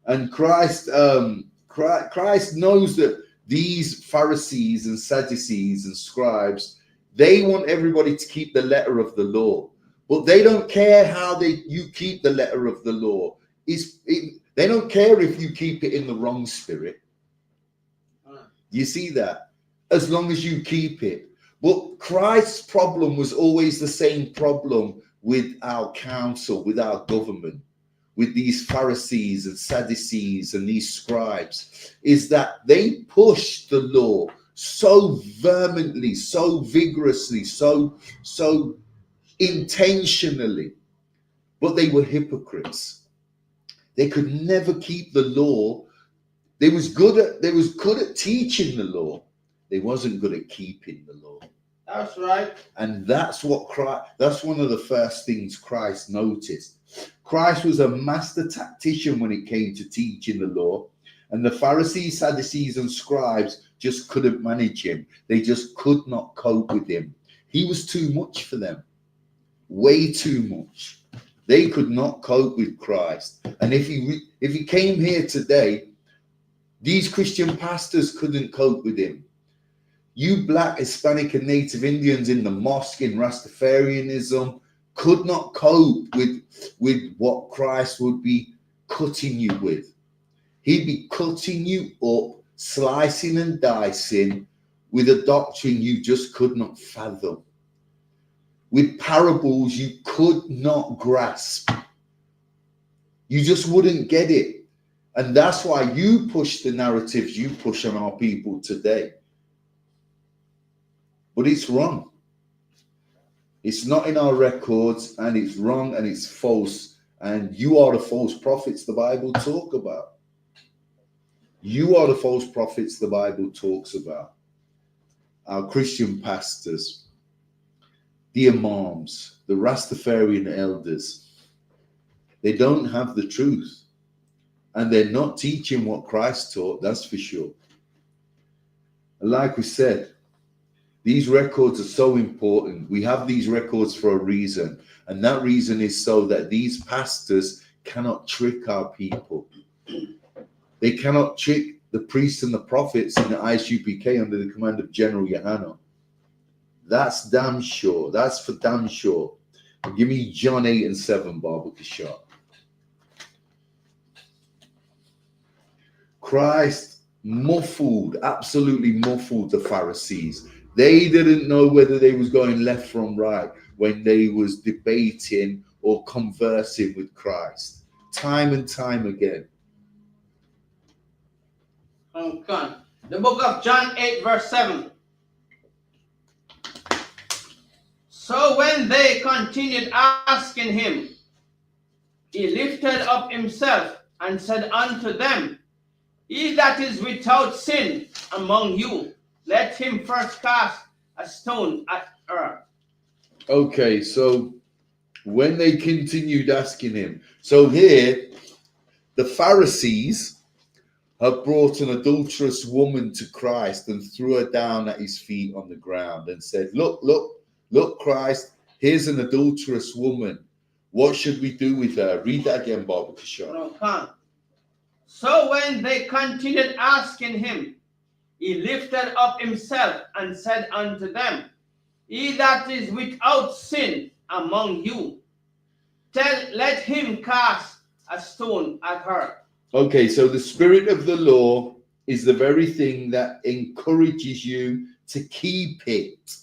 And Christ knows that these Pharisees and Sadducees and scribes, they want everybody to keep the letter of the law. But they don't care how you keep the letter of the law. They don't care if you keep it in the wrong spirit. You see that? As long as you keep it. But Christ's problem was always the same problem with our council, with our government, with these Pharisees and Sadducees and these scribes, is that they pushed the law so vehemently, so vigorously, so intentionally, but they were hypocrites. They could never keep the law. They was good at teaching the law. They wasn't good at keeping the law. That's right. And that's one of the first things Christ noticed. Christ was a master tactician when it came to teaching the law. And the Pharisees, Sadducees, and scribes just couldn't manage him. They just could not cope with him. He was too much for them, way too much. They could not cope with Christ. And if he came here today, these Christian pastors couldn't cope with him. You Black, Hispanic, and Native Indians in the mosque, in Rastafarianism, could not cope with what Christ would be cutting you with. He'd be cutting you up, slicing and dicing with a doctrine you just could not fathom, with parables you could not grasp. You just wouldn't get it. And that's why you push the narratives you push on our people today. But it's wrong. It's not in our records, and it's wrong, and it's false. And you are the false prophets the Bible talk about. You are the false prophets the Bible talks about. Our Christian pastors, the imams, the Rastafarian elders, they don't have the truth. And they're not teaching what Christ taught, that's for sure. And like we said, these records are so important. We have these records for a reason. And that reason is so that these pastors cannot trick our people. They cannot trick the priests and the prophets in the ISUPK under the command of General Yohana. That's damn sure. That's for damn sure. Give me John 8 and 7, Baba Kishar. Christ muffled, absolutely muffled the Pharisees. They didn't know whether they was going left from right when they was debating or conversing with Christ. Time and time again. Okay. The book of John 8 verse 7. So when they continued asking him, he lifted up himself and said unto them, He that is without sin among you, let him first cast a stone at her. Okay, so when they continued asking him, so here the Pharisees have brought an adulterous woman to Christ and threw her down at his feet on the ground and said, look, Christ, here's an adulterous woman. What should we do with her? Read that again, Baba Kishore. Okay. So when they continued asking him, he lifted up himself and said unto them, He that is without sin among you, let him cast a stone at her. Okay, so the spirit of the law is the very thing that encourages you to keep it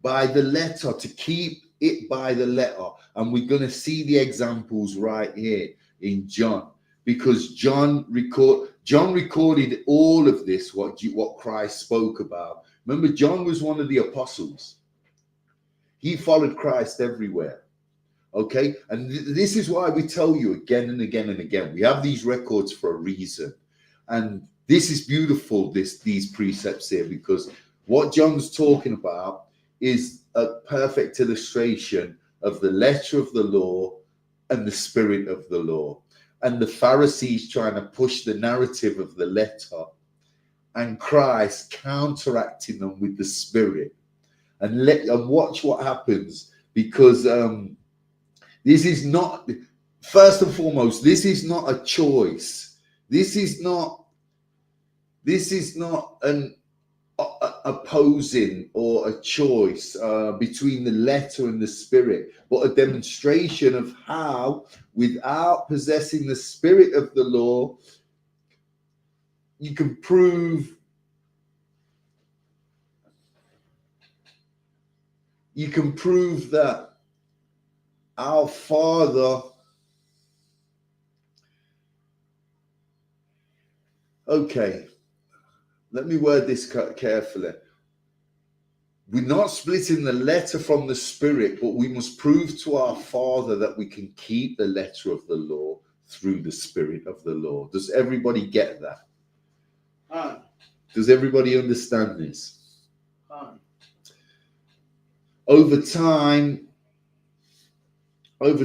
by the letter, to keep it by the letter. And we're going to see the examples right here in John, because John recorded all of this, what Christ spoke about. Remember, John was one of the apostles. He followed Christ everywhere. Okay, and this is why we tell you again and again and again. We have these records for a reason, and this is beautiful. These precepts here, because what John's talking about is a perfect illustration of the letter of the law and the spirit of the law, and the Pharisees trying to push the narrative of the letter, and Christ counteracting them with the spirit, and watch what happens, because this is not, first and foremost, this is not a choice. This is not an opposing or a choice between the letter and the spirit, but a demonstration of how, without possessing the spirit of the law, you can prove that our Father, okay, let me word this carefully. We're not splitting the letter from the spirit, but we must prove to our Father that we can keep the letter of the law through the spirit of the law. Does everybody get that? Does everybody understand this? Over time had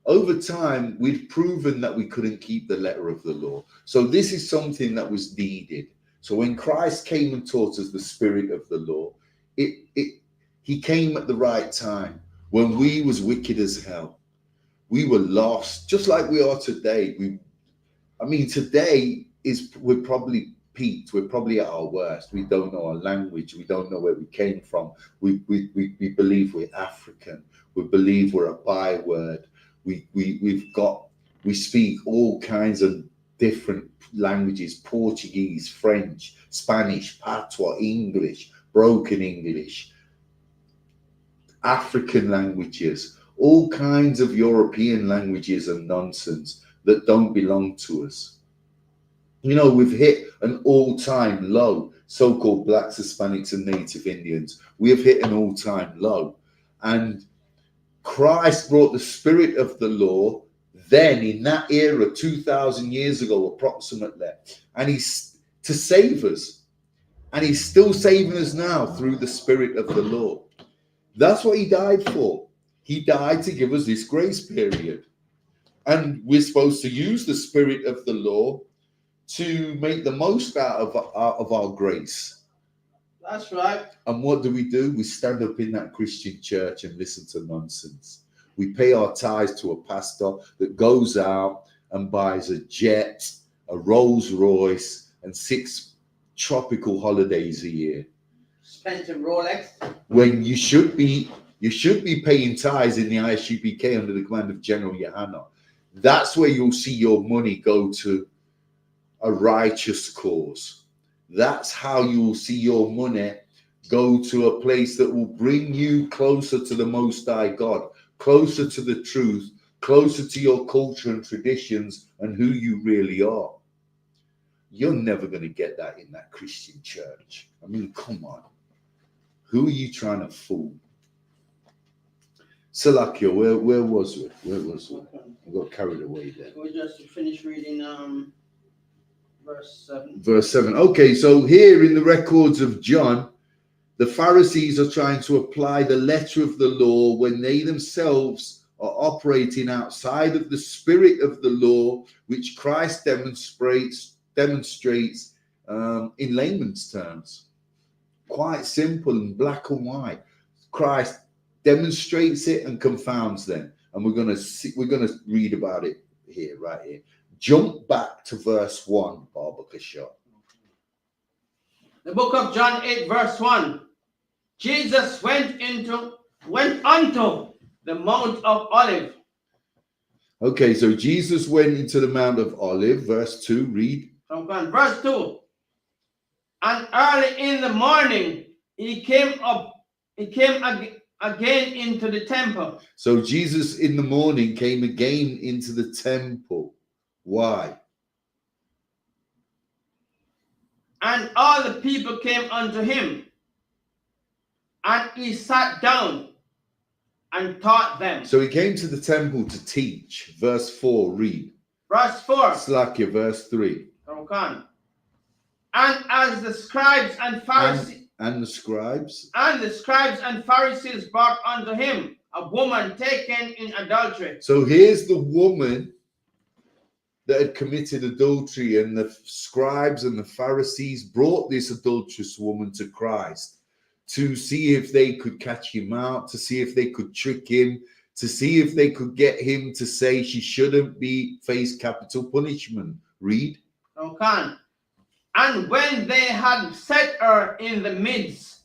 over time, we'd proven that we couldn't keep the letter of the law. So this is something that was needed. So when Christ came and taught us the spirit of the law, he came at the right time when we was wicked as hell. We were lost, just like we are today. Today we're probably peaked. We're probably at our worst. We don't know our language. We don't know where we came from. We believe we're African. We believe we're a byword. We speak all kinds of different languages: Portuguese, French, Spanish, Patois, English, broken English, African languages, all kinds of European languages and nonsense that don't belong to us. You know, we've hit an all-time low, so-called blacks, Hispanics, and Native Indians. We have hit an all-time low. And Christ brought the spirit of the law then, in that era, 2,000 years ago, approximately. And he's to save us. And he's still saving us now through the spirit of the law. That's what he died for. He died to give us this grace period. And we're supposed to use the spirit of the law to make the most out of our grace. That's right. And what do? We stand up in that Christian church and listen to nonsense. We pay our tithes to a pastor that goes out and buys a jet, a Rolls Royce, and 6 tropical holidays a year. Expensive Rolex. When you should be paying tithes in the ISUPK under the command of General Yohana. That's where you'll see your money go to a righteous cause. That's how you'll see your money go to a place that will bring you closer to the Most High God, closer to the truth, closer to your culture and traditions and who you really are. You're never going to get that in that Christian church. I mean, come on. Who are you trying to fool? Salakia, where was we? I got carried away there. We just finished reading verse 7. Verse 7. Okay, so here in the records of John, the Pharisees are trying to apply the letter of the law when they themselves are operating outside of the spirit of the law, which Christ demonstrates in layman's terms. Quite simple and black and white. Christ demonstrates it and confounds them. And we're going to read about it here, right here. Jump back to verse 1, Baba Kasha. The book of John 8, verse 1. Jesus went unto the Mount of Olives. Okay, so Jesus went into the Mount of Olives. Verse 2, read. Verse 2. And early in the morning, he came again into the temple. So Jesus in the morning came again into the temple. Why? And all the people came unto him, and he sat down and taught them. So he came to the temple to teach. Verse 4, read. Verse 4. Slakia, verse 3. And as the scribes and Pharisees and the scribes and Pharisees brought unto him a woman taken in adultery. So here's the woman that had committed adultery, and the scribes and the Pharisees brought this adulterous woman to Christ to see if they could catch him out, to see if they could trick him, to see if they could get him to say she shouldn't face capital punishment. Read. And when they had set her in the midst,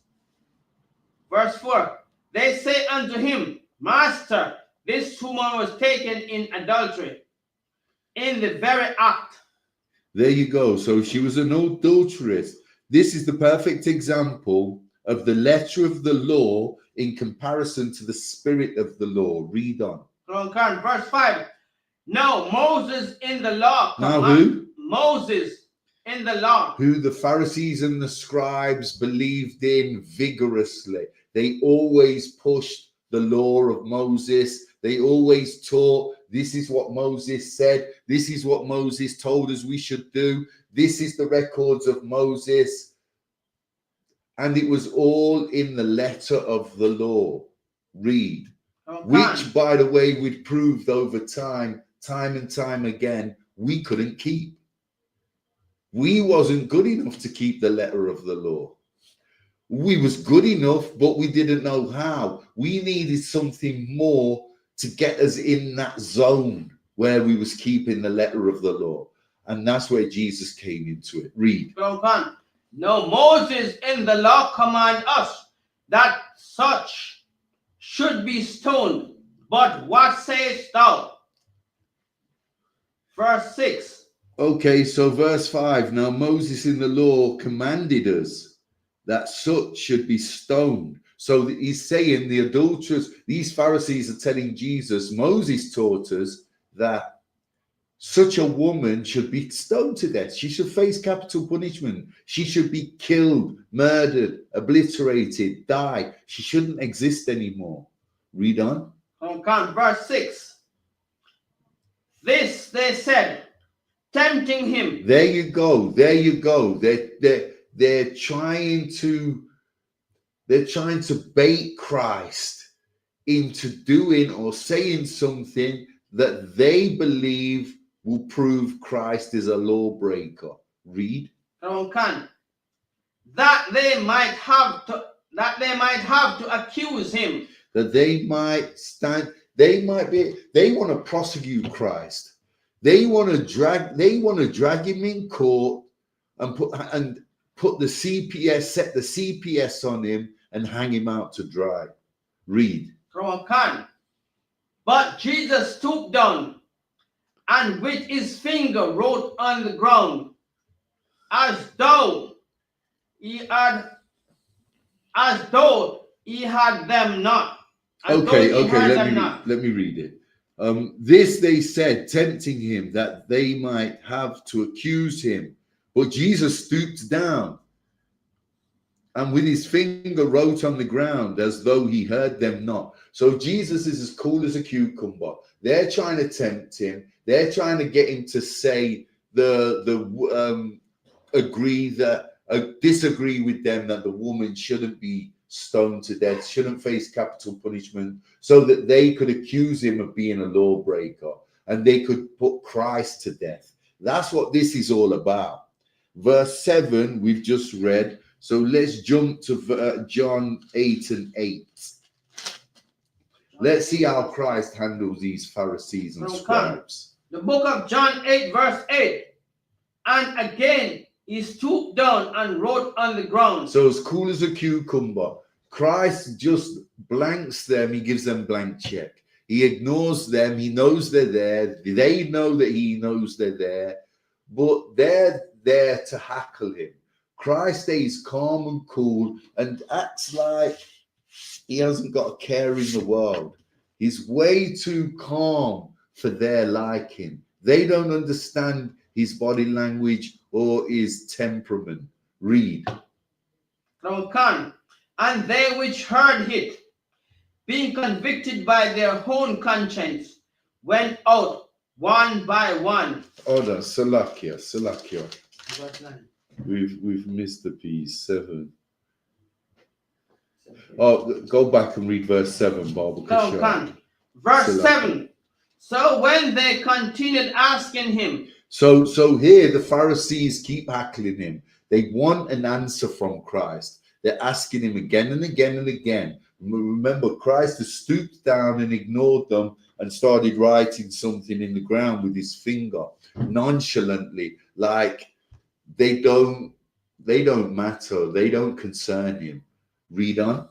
verse 4, they say unto him, Master, this woman was taken in adultery, in the very act. There you go. So she was an adulteress. This is the perfect example of the letter of the law in comparison to the spirit of the law. Read on. Verse 5. Now Moses in the law. Now who? Moses in the law. Who the Pharisees and the scribes believed in vigorously. They always pushed the law of Moses. They always taught, this is what Moses said. This is what Moses told us we should do. This is the records of Moses. And it was all in the letter of the law. Read. which, by the way, we've proved over time and time again, we couldn't keep. We wasn't good enough to keep the letter of the law. We was good enough, but we didn't know how. We needed something more to get us in that zone where we was keeping the letter of the law. And that's where Jesus came into it. Read. No, Moses in the law command us that such should be stoned. But what sayest thou? Verse 6. Okay, so verse 5. Now Moses in the law commanded us that such should be stoned. So he's saying the adulterers, these Pharisees are telling Jesus, Moses taught us that such a woman should be stoned to death. She should face capital punishment. She should be killed, murdered, obliterated, die. She shouldn't exist anymore. Read on. Verse 6. This they said, tempting him. There you go. There you go. They're trying to bait Christ into doing or saying something that they believe will prove Christ is a lawbreaker. Read. That they might have to accuse him. That they might stand. They want to prosecute Christ. They want to drag him in court and put the CPS, set the CPS on him and hang him out to dry. Read. But Jesus stooped down and with his finger wrote on the ground, as though he had them not. Okay, let me read it. This they said, tempting him that they might have to accuse him. But Jesus stooped down and with his finger wrote on the ground as though he heard them not. So Jesus is as cool as a cucumber. They're trying to tempt him. They're trying to get him to say disagree with them that the woman shouldn't be stoned to death, shouldn't face capital punishment, so that they could accuse him of being a lawbreaker and they could put Christ to death. That's what this is all about. Verse 7 we've just read. So let's jump to John 8:8. Let's see how Christ handles these Pharisees and scribes. The book of John 8 verse 8. And again he stooped down and wrote on the ground. So as cool as a cucumber, Christ just blanks them. He gives them blank check. He ignores them. He knows they're there. They know that he knows they're there, but they're there to hackle him. Christ stays calm and cool and acts like he hasn't got a care in the world. He's way too calm for their liking. They don't understand his body language or his temperament. Read. And they which heard it, being convicted by their own conscience, went out one by one. Order, Salakia. We've missed the piece. 7. Oh, go back and read verse 7, Bob. Verse 7. So when they continued asking him. So here the Pharisees keep hackling him. They want an answer from Christ. They're asking him again and again and again. Remember, Christ has stooped down and ignored them and started writing something in the ground with his finger, nonchalantly, like they don't matter. They don't concern him. Read on.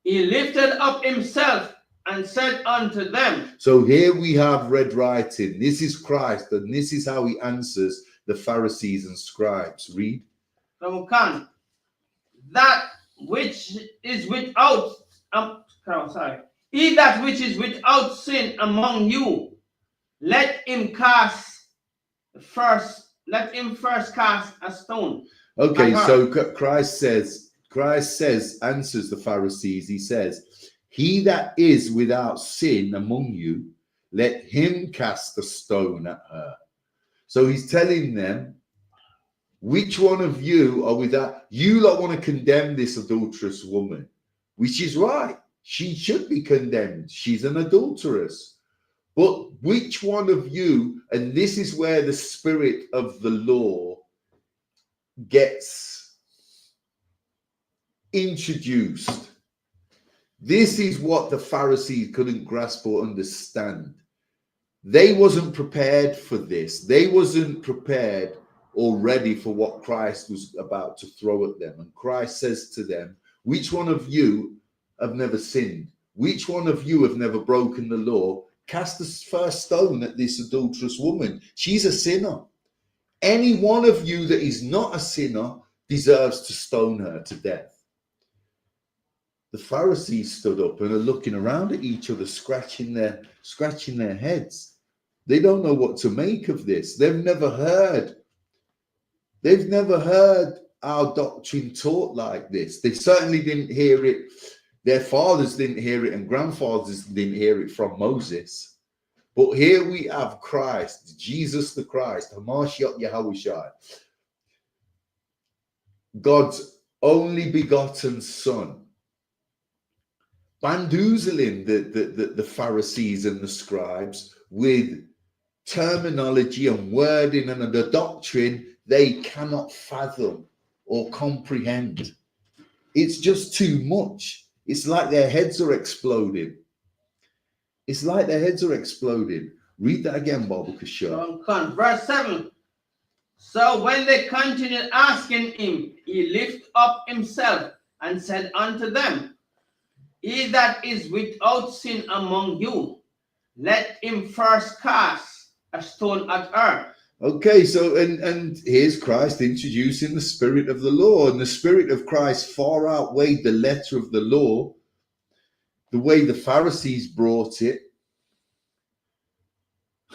He lifted up himself and said unto them. So here we have red writing. This is Christ, and this is how he answers the Pharisees and scribes. Read. That which is without he that which is without sin among you, let him first cast a stone. Okay, so Christ says, answers the Pharisees. He says, he that is without sin among you, let him cast a stone at her. So he's telling them, which one of you are without, you lot want to condemn this adulterous woman, which is right. She should be condemned. She's an adulteress. But which one of you, and this is where the spirit of the law gets introduced. This is what the Pharisees couldn't grasp or understand. They wasn't prepared for this. They wasn't prepared or ready for what Christ was about to throw at them. And Christ says to them, which one of you have never sinned? Which one of you have never broken the law? Cast the first stone at this adulterous woman. She's a sinner. Any one of you that is not a sinner deserves to stone her to death. The Pharisees stood up and are looking around at each other, scratching their heads. They don't know what to make of this. They've never heard our doctrine taught like this. They certainly didn't hear it. Their fathers didn't hear it, and grandfathers didn't hear it from Moses. But here we have Christ, Jesus the Christ, Hamashiach Yahushai, God's only begotten Son, bamboozling the Pharisees and the scribes with terminology and wording and the doctrine they cannot fathom or comprehend. It's just too much. It's like their heads are exploding. It's like their heads are exploding. Read that again, Baba Kashar. Verse 7. So when they continued asking him, he lifted up himself and said unto them, he that is without sin among you, let him first cast a stone at her. Okay, so and here's Christ introducing the spirit of the law, and the spirit of Christ far outweighed the letter of the law. The way the Pharisees brought it,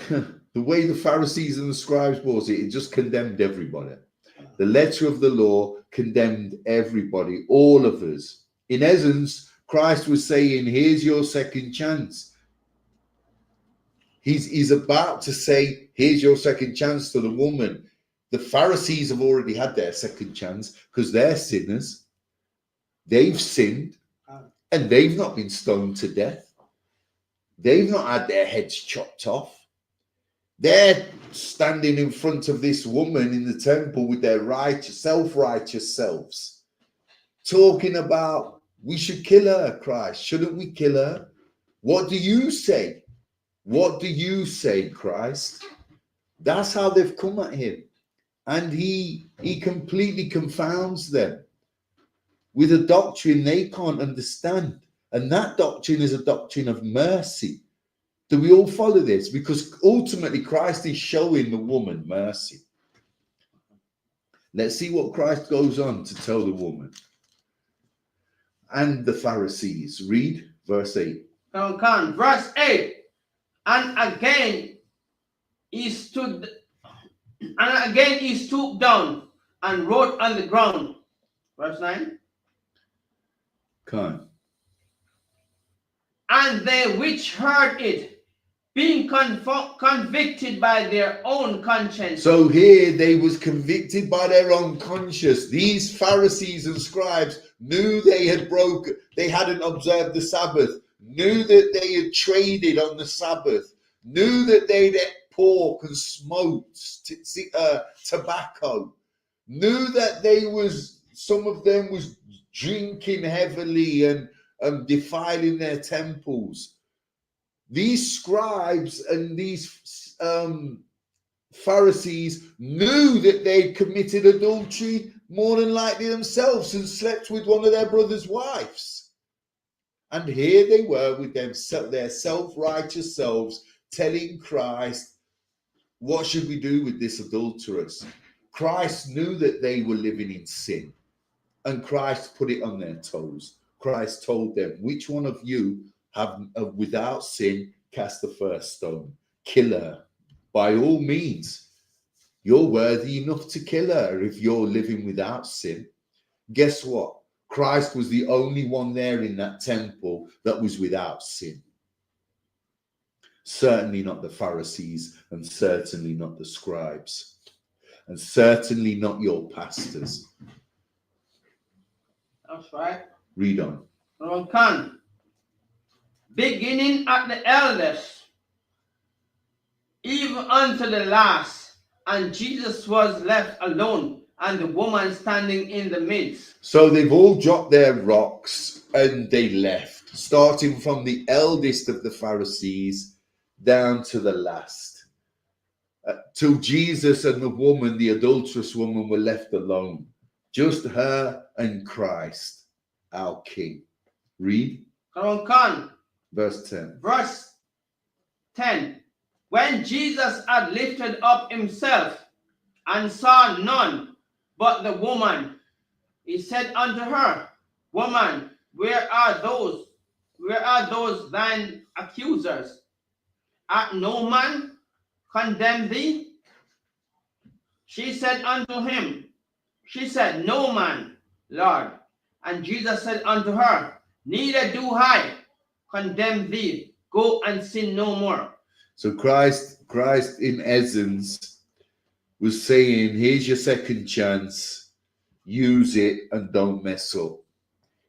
the way the Pharisees and the scribes brought it, it just condemned everybody. The letter of the law condemned everybody, all of us. In essence, Christ was saying, here's your second chance. He's about to say, here's your second chance to the woman. The Pharisees have already had their second chance because they're sinners. They've sinned and they've not been stoned to death. They've not had their heads chopped off. They're standing in front of this woman in the temple with their righteous, self-righteous selves, talking about, we should kill her, Christ. Shouldn't we kill her? What do you say? What do you say, Christ? That's how they've come at him. And he completely confounds them with a doctrine they can't understand. And that doctrine is a doctrine of mercy. Do we all follow this? Because ultimately Christ is showing the woman mercy. Let's see what Christ goes on to tell the woman and the Pharisees. Read verse 8. Verse 8. And again he stooped down and wrote on the ground. Verse 9. Come. And they which heard it, being convicted by their own conscience. So here they was convicted by their own conscience. These Pharisees and scribes knew they hadn't observed the Sabbath, knew that they had traded on the Sabbath, knew that they'd ate pork and smoked tobacco, knew that some of them was drinking heavily and defiling their temples. These scribes and these Pharisees knew that they'd committed adultery more than likely themselves and slept with one of their brother's wives. And here they were with their self-righteous selves telling Christ, what should we do with this adulteress? Christ knew that they were living in sin, and Christ put it on their toes. Christ told them, which one of you have without sin cast the first stone? Kill her. By all means, you're worthy enough to kill her if you're living without sin. Guess what? Christ was the only one there in that temple that was without sin. Certainly not the Pharisees, and certainly not the scribes, and certainly not your pastors. That's right. Read on. beginning at the eldest, even unto the last. And Jesus was left alone, and the woman standing in the midst. So they've all dropped their rocks and they left, starting from the eldest of the Pharisees down to the last. Till Jesus and the woman, the adulterous woman, were left alone. Just her and Christ, our King. Read. Verse 10. Verse 10. When Jesus had lifted up himself and saw none but the woman, he said unto her, Woman, where are those thine accusers? Hath no man condemned thee? She said, No man, Lord. And Jesus said unto her, Neither do I condemn thee. Go and sin no more. So Christ in essence was saying, here's your second chance, use it and don't mess up.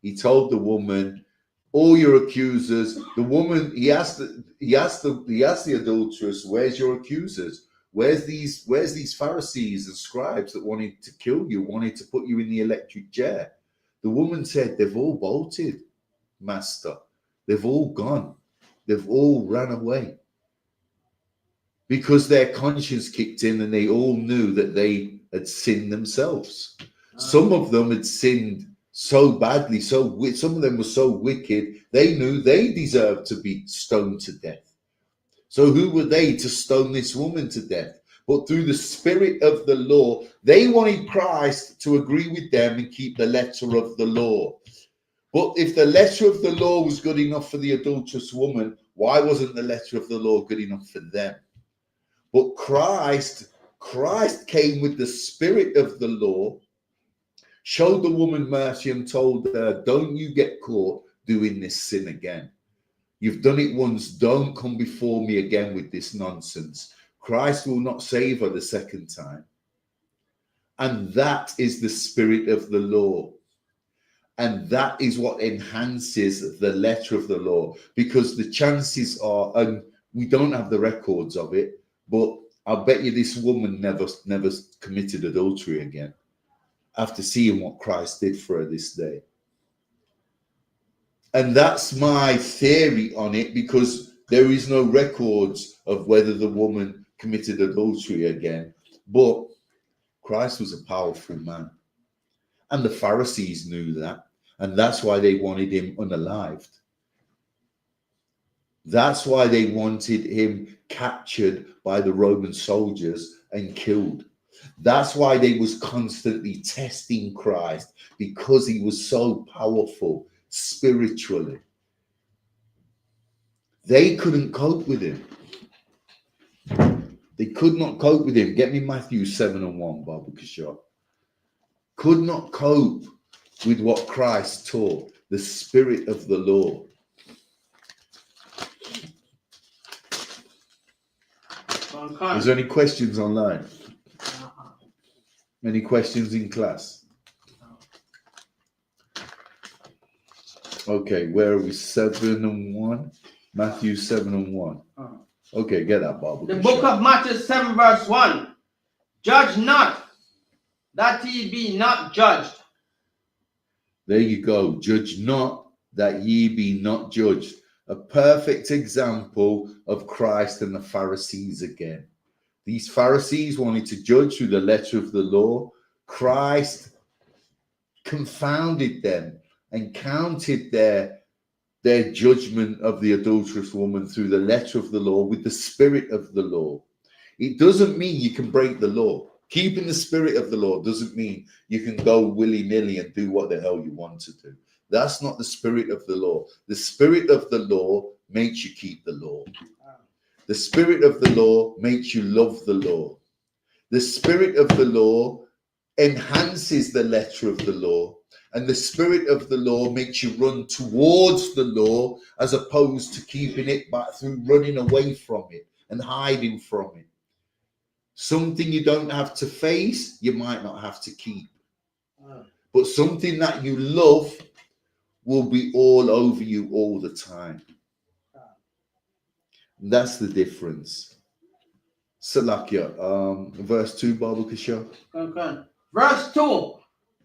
He told the woman, all your accusers, the woman, he asked the adulteress, where's your accusers? Where's these Pharisees and scribes that wanted to kill you, wanted to put you in the electric chair? The woman said, they've all bolted, Master. They've all gone. They've all ran away. Because their conscience kicked in and they all knew that they had sinned themselves. Some of them had sinned so badly, some of them were so wicked, they knew they deserved to be stoned to death. So who were they to stone this woman to death? But through the spirit of the law, they wanted Christ to agree with them and keep the letter of the law. But if the letter of the law was good enough for the adulterous woman, why wasn't the letter of the law good enough for them? But Christ came with the spirit of the law, showed the woman mercy and told her, don't you get caught doing this sin again. You've done it once, don't come before me again with this nonsense. Christ will not save her the second time. And that is the spirit of the law. And that is what enhances the letter of the law, because the chances are, and we don't have the records of it, but I'll bet you this woman never committed adultery again after seeing what Christ did for her this day. And that's my theory on it, because there is no records of whether the woman committed adultery again. But Christ was a powerful man. And the Pharisees knew that. And that's why they wanted him unalived. That's why they wanted him captured by the Roman soldiers and killed. That's why they was constantly testing Christ, because he was so powerful spiritually. They couldn't cope with him. They could not cope with him. Get me Matthew 7:1, Baba Kishore. Could not cope with what Christ taught, the spirit of the law. Is there any questions online? Any questions in class? Okay, where are we? 7:1? Matthew 7:1. Okay, get that, Bible. The book of Matthew 7 verse 1. Judge not, that ye be not judged. There you go. Judge not, that ye be not judged. A perfect example of Christ and the Pharisees again. These Pharisees wanted to judge through the letter of the law. Christ confounded them and counted their judgment of the adulterous woman through the letter of the law with the spirit of the law. It doesn't mean you can break the law. Keeping the spirit of the law doesn't mean you can go willy-nilly and do what the hell you want to do. That's not the spirit of the law. The spirit of the law makes you keep the law. The spirit of the law makes you love the law. The spirit of the law enhances the letter of the law. And the spirit of the law makes you run towards the law, as opposed to keeping it back through running away from it and hiding from it. Something you don't have to face, you might not have to keep. But something that you love will be all over you all the time. That's the difference. Salakia, verse 2, Bible Kishore. Okay. Verse 2.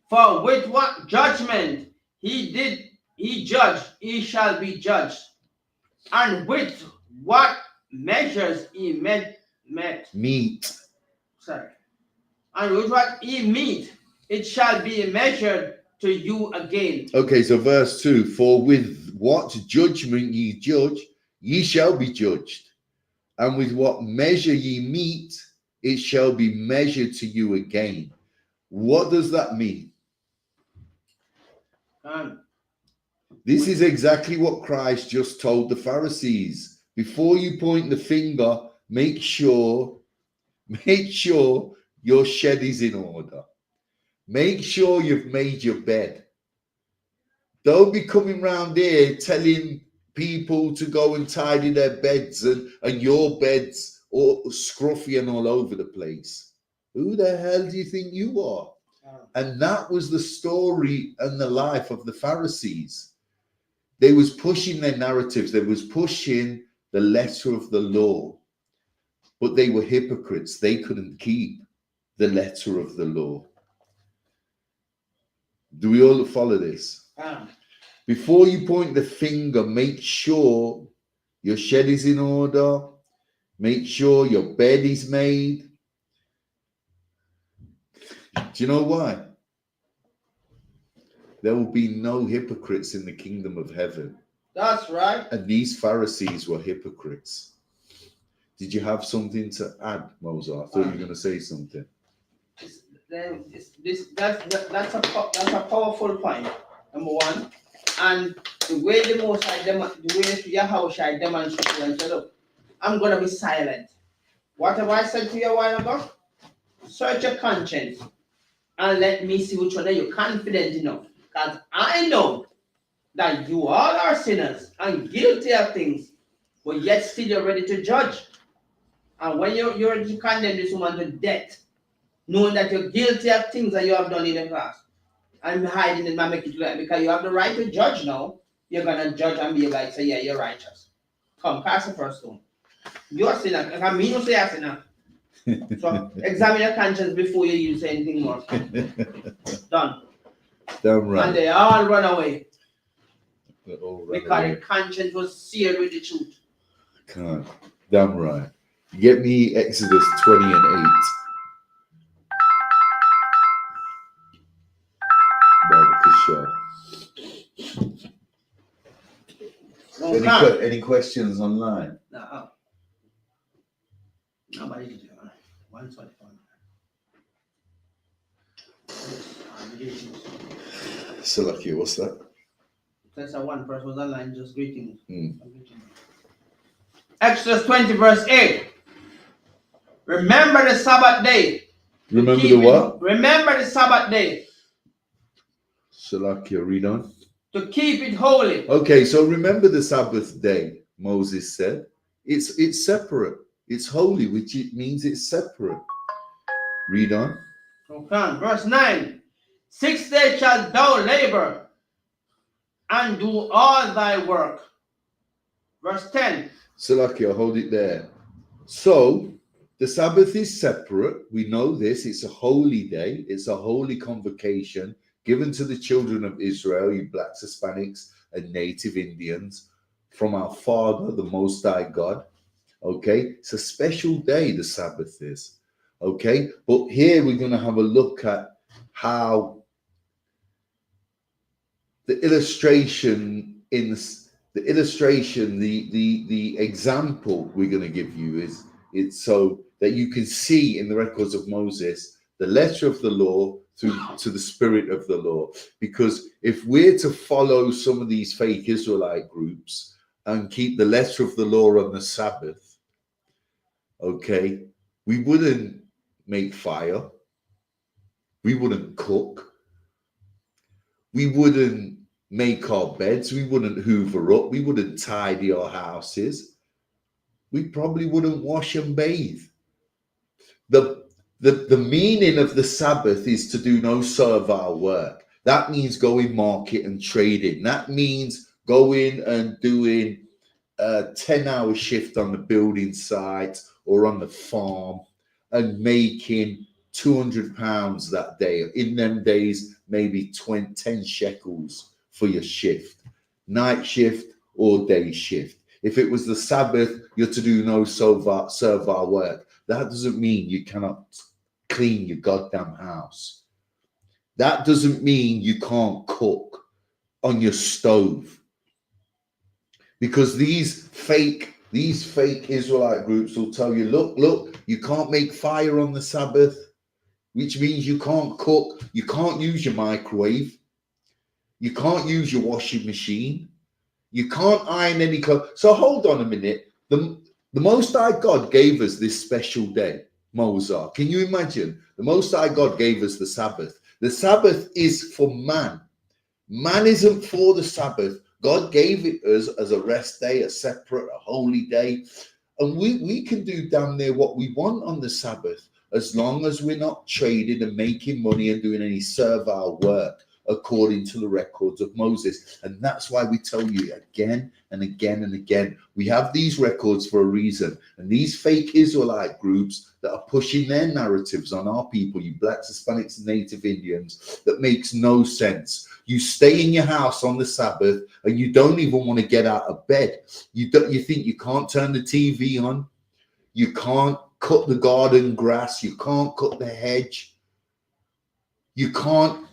For with what judgment he judged, he shall be judged. And with what measures he Meet. sorry. And with what he meet, it shall be measured to you again. Okay, so verse 2, for with what judgment ye judge, ye shall be judged. And with what measure ye meet, it shall be measured to you again. What does that mean? This is exactly what Christ just told the Pharisees. Before you point the finger, make sure your shed is in order. Make sure you've made your bed. Don't be coming round here telling people to go and tidy their beds and your bed's all scruffy and all over the place. Who the hell do you think you are? And that was the story and the life of the Pharisees. They was pushing their narratives. They was pushing the letter of the law. But they were hypocrites. They couldn't keep the letter of the law. Do we all follow this? Before you point the finger, make sure your shed is in order. Make sure your bed is made. Do you know why? There will be no hypocrites in the kingdom of heaven. That's right. And these Pharisees were hypocrites. Did you have something to add, Moses? I thought you were going to say something. That's a powerful point. Number one, and the way the way Yahushua demonstrated and said, look, I'm going to be silent. Whatever I said to you a while ago, search your conscience and let me see which one are you confident enough. Because I know that you all are sinners and guilty of things, but yet still you're ready to judge. And when you're ready to condemn this woman to death, knowing that you're guilty of things that you have done in the past, and hiding it and make it look, because you have the right to judge now, you're going to judge and be like, say, yeah, you're righteous. Come, cast the first stone. You're a sinner. I mean, you say a sinner. So examine your conscience before you say anything more. Done. Damn right. And they all run away. They all run because away. the conscience was seared with the truth. Can't. Damn right. Get me Exodus 20 and 8. Any questions online? No. Nobody did it. 125. Salakia, what's that? That's one person was online, just greeting. Exodus 20, verse 8. Remember the Sabbath day. Remember the what? Remember the Sabbath day. Salakia, read on. To keep it holy. Okay, so remember the Sabbath day, Moses said. It's separate. It's holy, which it means it's separate. Read on. Okay, verse 9. 6 days shalt thou labor and do all thy work. Verse 10. Salakia, hold it there. So, the Sabbath is separate. We know this. It's a holy day. It's a holy convocation given to the children of Israel, you blacks, Hispanics, and native Indians, from our Father, the Most High God. Okay? It's a special day, the Sabbath is. Okay? But here we're going to have a look at how the illustration the example we're going to give you is it's so that you can see in the records of Moses the letter of the law to the spirit of the law. Because if we're to follow some of these fake Israelite groups and keep the letter of the law on the Sabbath, okay, we wouldn't make fire, we wouldn't cook, we wouldn't make our beds, we wouldn't hoover up, we wouldn't tidy our houses, we probably wouldn't wash and bathe. The meaning of the Sabbath is to do no servile work. That means going market and trading. That means going and doing a 10-hour shift on the building site or on the farm and making £200 that day. In them days, maybe 10 shekels for your shift, night shift or day shift. If it was the Sabbath, you're to do no servile work. That doesn't mean you cannot clean your goddamn house. That doesn't mean you can't cook on your stove. Because these fake Israelite groups will tell you, look, you can't make fire on the Sabbath, which means you can't cook, you can't use your microwave, you can't use your washing machine, you can't iron any clothes. So hold on a minute. The Most High God gave us this special day, Mozart. Can you imagine? The Most High God gave us the Sabbath. The Sabbath is for man. Man isn't for the Sabbath. God gave it us as a rest day, a separate, a holy day. And we can do damn near what we want on the Sabbath, as long as we're not trading and making money and doing any servile work according to the records of Moses. And that's why we tell you again and again and again, we have these records for a reason. And these fake Israelite groups that are pushing their narratives on our people, you blacks, Hispanics, and Native Indians, that makes no sense. You stay in your house on the Sabbath and you don't even want to get out of bed. You think you can't turn the TV on, you can't cut the garden grass, you can't cut the hedge, you can't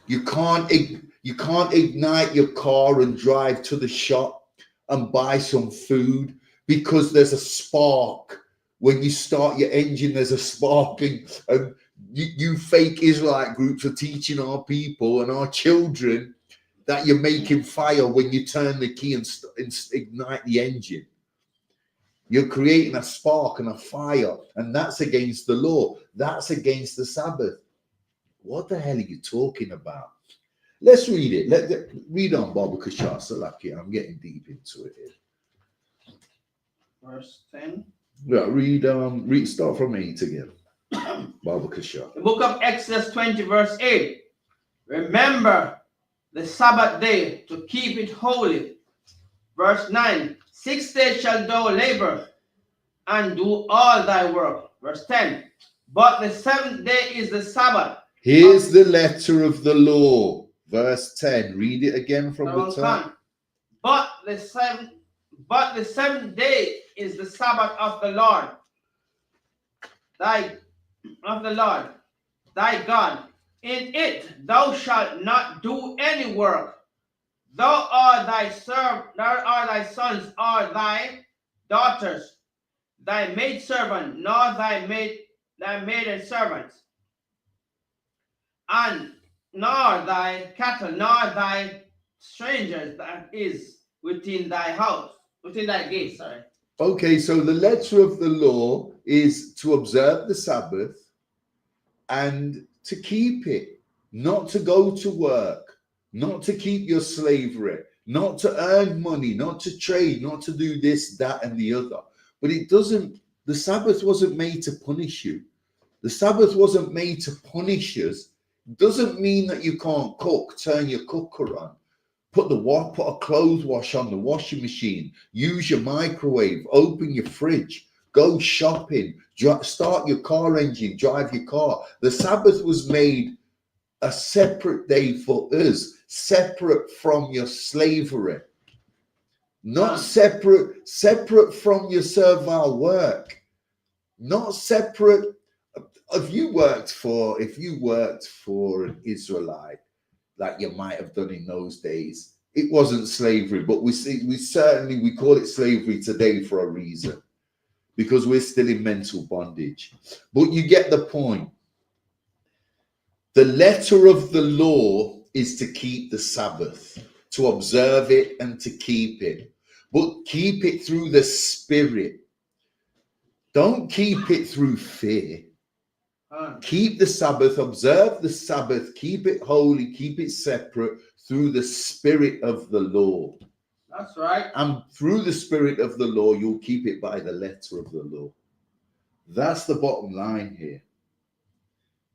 ignite your car and drive to the shop and buy some food, because there's a spark. When you start your engine, there's a spark, and you fake Israelite groups are teaching our people and our children that you're making fire when you turn the key and ignite the engine. You're creating a spark and a fire, and that's against the law. That's against the Sabbath. What the hell are you talking about? Let's read it. Read on, Baba Kashar Salaki. I'm getting deep into it here. Verse 10. Yeah, read start from 8 again. Baba Kashar. The book of Exodus 20, verse 8. Remember the Sabbath day to keep it holy. Verse 9. 6 days shalt thou labor and do all thy work. Verse 10. But the seventh day is the Sabbath. Here's the letter of the law. Verse 10. Read it again from the top. But the seventh day is the Sabbath of the Lord, thy God. In it thou shalt not do any work. Thou art thy sons or thy daughters, thy maidservant, nor thy maiden servants, and nor thy cattle, nor thy strangers that is within thy house, within thy gates. Sorry. Okay, so the letter of the law is to observe the Sabbath and to keep it, not to go to work, not to keep your slavery, not to earn money, not to trade, not to do this, that, and the other. But the Sabbath wasn't made to punish you. The Sabbath wasn't made to punish us. It doesn't mean that you can't cook, turn your cooker on, put a clothes wash on the washing machine, use your microwave, open your fridge, go shopping, start your car engine, drive your car. The Sabbath was made a separate day for us, separate from your slavery, not separate from your servile work, not separate. If you worked for an Israelite, like you might have done in those days, it wasn't slavery, but we call it slavery today for a reason, because we're still in mental bondage. But you get the point. The letter of the law is to keep the Sabbath, to observe it and to keep it, but keep it through the Spirit. Don't keep it through fear. Keep the Sabbath, observe the Sabbath, keep it holy, keep it separate through the Spirit of the law. That's right. And through the Spirit of the law, you'll keep it by the letter of the law. That's the bottom line here.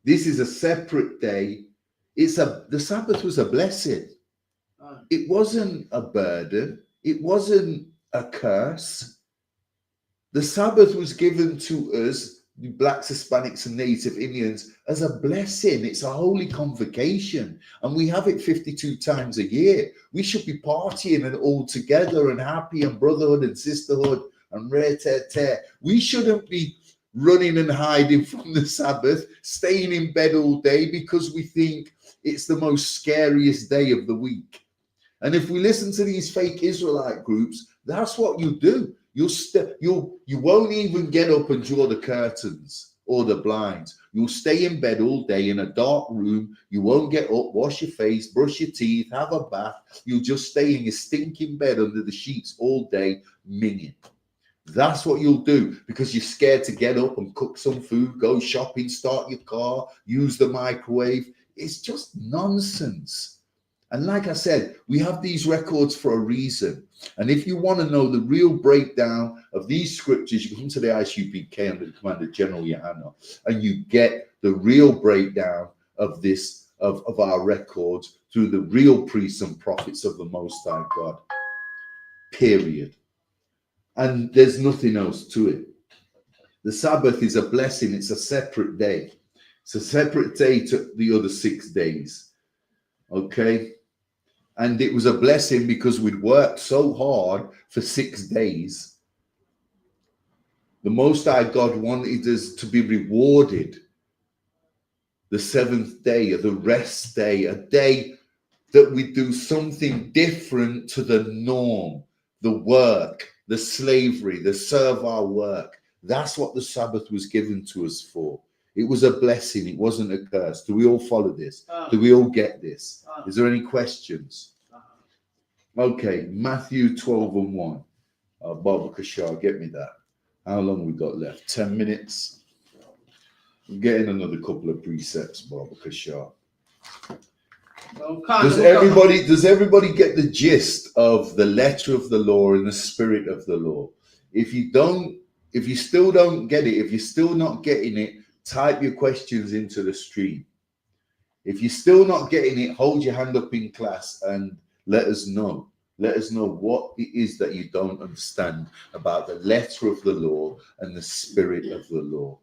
This is a separate day. The Sabbath was a blessing. It wasn't a burden. It wasn't a curse. The Sabbath was given to us, the blacks, Hispanics, and Native Indians, as a blessing. It's a holy convocation, and we have it 52 times a year. We should be partying and all together and happy and brotherhood and sisterhood and rare-tear-tear. We shouldn't be running and hiding from the Sabbath, staying in bed all day because we think it's the most scariest day of the week. And if we listen to these fake Israelite groups, that's what you do. You won't even get up and draw the curtains or the blinds. You'll stay in bed all day in a dark room. You won't get up, wash your face, brush your teeth, have a bath. You'll just stay in your stinking bed under the sheets all day, minging. That's what you'll do because you're scared to get up and cook some food, go shopping, start your car, use the microwave. It's just nonsense. And like I said, we have these records for a reason. And if you want to know the real breakdown of these scriptures, you come to the ISUPK under the command of General Yohana, and you get the real breakdown of this, of our records through the real priests and prophets of the Most High God. Period. And there's nothing else to it. The Sabbath is a blessing. It's a separate day. It's a separate day to the other 6 days. Okay? And it was a blessing because we'd worked so hard for 6 days. The Most High God wanted us to be rewarded the 7th day, or the rest day, a day that we do something different to the norm, the work, the slavery, the servile work. That's what the Sabbath was given to us for. It was a blessing. It wasn't a curse. Do we all follow this? Do we all get this? Is there any questions? Okay, Matthew 12:1. Baba Kashar, get me that. How long we got left? 10 minutes. I'm getting another couple of precepts, Baba Kashar. Does everybody get the gist of the letter of the law and the spirit of the law? If you still don't get it, if you're still not getting it, type your questions into the stream. If you're still not getting it, hold your hand up in class and let us know. Let us know what it is that you don't understand about the letter of the law and the spirit of the law.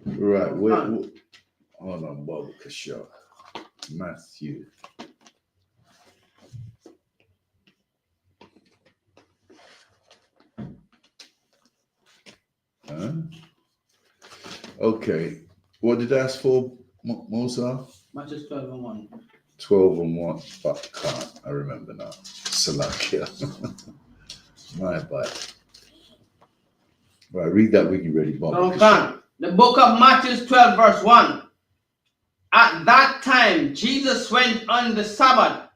Right, hold on, Baba Kashar. Matthew. Okay, what did I ask for, Musa? Matthew 12:1. 12:1. But can't I remember now? Salakia. My bad. Right, read that when you're ready, Bob. The book of Matthew 12:1. At that time, Jesus went on the Sabbath